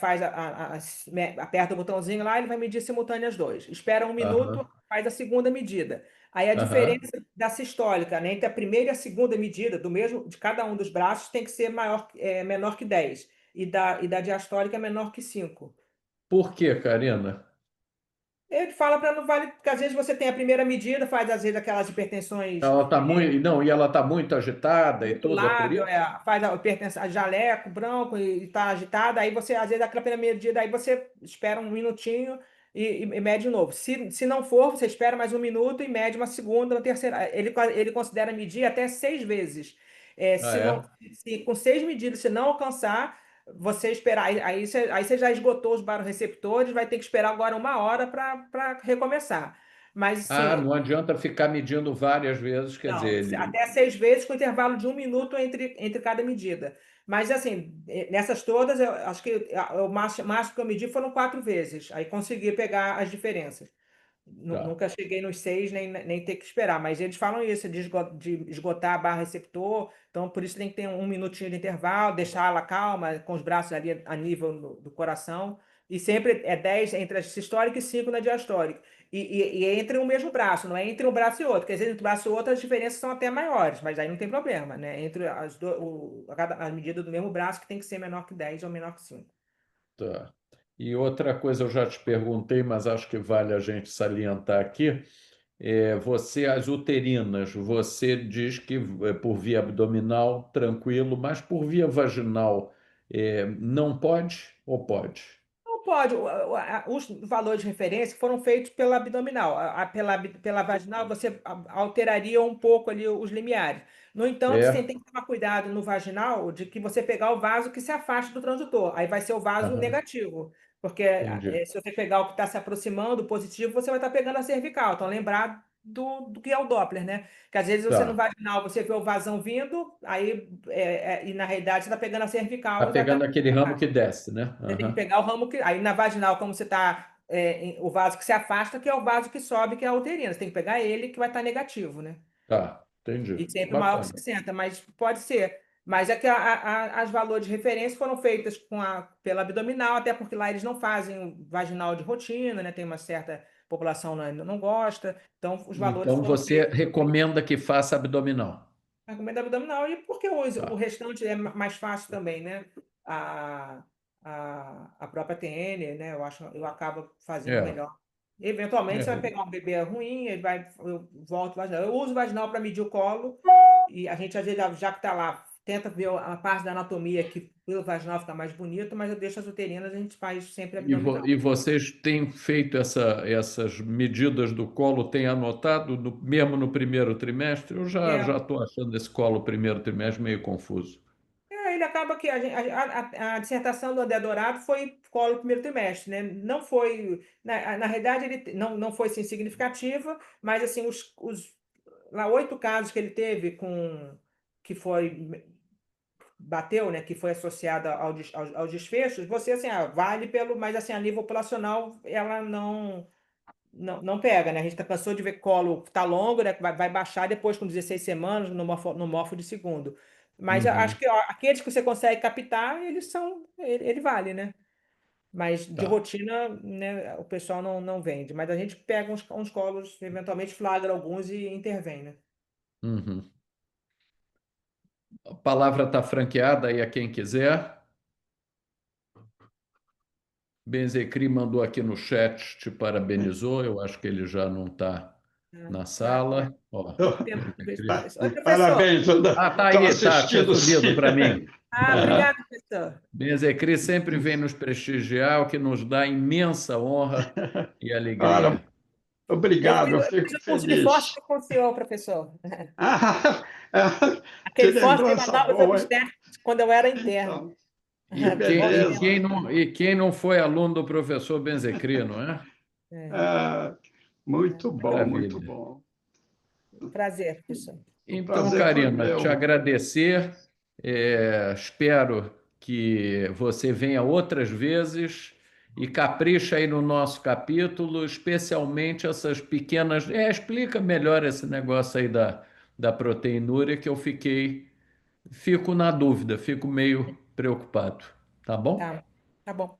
aperta o botãozinho lá, ele vai medir simultâneo as dois. Espera um minuto, Aham, faz a segunda medida. Aí a aham. diferença da sistólica, né, entre a primeira e a segunda medida do mesmo de cada um dos braços tem que ser menor que 10 e da diastólica é menor que 5. Por quê, Karina? Ele fala para não vale, porque às vezes você tem a primeira medida, faz às vezes aquelas hipertensões Ela está muito, não, e ela está muito agitada e muito tudo, é por lábil, isso? faz a hipertensão, a jaleco branco e está agitada, aí você, às vezes, aquela primeira medida, aí você espera um minutinho e mede de novo. Se não for, você espera mais um minuto e mede uma segunda, uma terceira. Ele considera medir até 6 vezes. Ah, Se não, é? se com 6 medidas você não alcançar, você esperar, aí você já esgotou os barorreceptores, vai ter que esperar agora 1 hora para recomeçar. Mas, Ah, assim, não adianta ficar medindo várias vezes, quer não, dizer, até 6 vezes com intervalo de um minuto entre cada medida. Mas, assim, nessas todas, eu acho que o máximo que eu medi foram 4 vezes. Aí consegui pegar as diferenças. tá. Nunca cheguei nos 6, nem ter que esperar. Mas eles falam isso, de esgotar a barra receptor. Então, por isso tem que ter um minutinho de intervalo, deixar ela calma, com os braços ali a nível do coração. E sempre é 10 entre a sistólica e 5 na diastólica. E é entre o mesmo braço, não é entre um braço e outro. Quer dizer, entre um braço e outro as diferenças são até maiores, mas aí não tem problema, né? Entre a medida do mesmo braço que tem que ser menor que 10 ou menor que 5. Tá. E outra coisa eu já te perguntei, mas acho que vale a gente salientar aqui, as uterinas, você diz que por via abdominal, tranquilo, mas por via vaginal, não pode ou pode? Não pode. Os valores de referência foram feitos pela abdominal. Pela vaginal, você alteraria um pouco ali os limiares. No entanto, você É? tem que tomar cuidado no vaginal de que você pegar o vaso que se afasta do transdutor. Aí vai ser o vaso Aham, negativo. Porque entendi. se você pegar o que está se aproximando, o positivo, você vai estar pegando a cervical. Então, lembrar do que é o Doppler, né? Que às vezes você no Tá. vaginal, você vê o vasão vindo, aí, e na realidade você está pegando a Tá cervical e vai estar. pegando aquele ramo que desce, né? Você tem que Aham. pegar o ramo que. Aí na vaginal, como você está. O vaso que se afasta, que é o vaso que sobe, que é a uterina. Você tem que pegar ele, que vai estar negativo, né? Tá, entendi. E sempre maior que Bacana. 60, mas pode ser. Mas é que as valores de referência foram feitas pela abdominal, até porque lá eles não fazem vaginal de rotina, né? Tem uma certa população não gosta. Então, os valores Então foram você feitos. recomenda que faça abdominal. Recomendo abdominal e porque o Tá. restante é mais fácil também, né? A, a própria TN, né? Eu acabo fazendo É, melhor. Eventualmente você vai é. pegar um bebê ruim, eu volto vaginal. Eu uso vaginal para medir o colo e a gente às vezes, já que está lá, tenta ver a parte da anatomia que pelo vaginal fica mais bonito, mas eu deixo as uterinas, a gente faz sempre abdominal. E vocês têm feito essas medidas do colo, têm anotado, mesmo no primeiro trimestre? Eu já É, estou achando esse colo primeiro trimestre meio confuso. Ele acaba que a dissertação do André Dourado foi colo no primeiro trimestre, né? Não foi, na realidade, ele não foi assim, significativa, mas assim, lá 8 casos que ele teve que foi, bateu, né? Que foi associada aos desfechos, você assim, vale mas assim, a nível populacional, ela não pega, né? A gente cansou de ver colo tá longo, né? Que vai baixar depois com 16 semanas no morfo de segundo. Mas eu acho Uhum, que ó, aqueles que você consegue captar, ele vale, né? Mas de tá. rotina, né, o pessoal não vende. Mas a gente pega uns colos, eventualmente flagra alguns e intervém, né? Uhum. A palavra está franqueada aí a quem quiser. Benzecri mandou aqui no chat, te parabenizou. Eu acho que ele já não está na Tá. sala. Ó, Benzecri. Oi, professor. Parabéns, eu Ah, tá estou aí, tá. Tinha assistindo subido sim. para mim. Obrigado, professor. Benzecri sempre vem nos prestigiar, o que nos dá imensa honra e Olha, alegria. obrigado, eu Eu fico fiz o curso de feliz. fósforo com o senhor, professor. Ah, que Aquele fósforo de lembrança manobras boa, hein? obstétricas, quando eu era interno. Então, que Bons beleza. tempos. Quem não foi aluno do professor Benzecri, não é? É. Ah, Muito bom, Maravilha. muito bom. Prazer, professor. Então, prazer foi Karina, te meu. agradecer. Espero que você venha outras vezes e capricha aí no nosso capítulo, especialmente essas pequenas. Explica melhor esse negócio aí da proteinúria, que eu fico na dúvida, fico meio preocupado. Tá bom? Tá bom.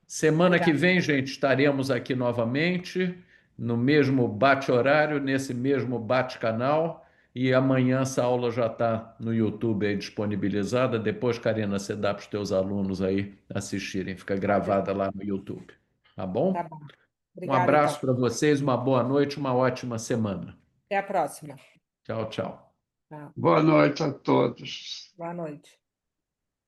Semana que Obrigada. vem, gente, estaremos aqui novamente, no mesmo bate-horário, nesse mesmo bate-canal. E amanhã essa aula já está no YouTube aí disponibilizada. Depois, Karina, você dá para os teus alunos aí assistirem. Fica gravada lá no YouTube. Tá Tá bom? bom. Um Obrigada, então. abraço para vocês, uma boa noite, uma ótima semana. Até a próxima. Tchau, tchau. Tá. Boa noite a todos. Boa noite.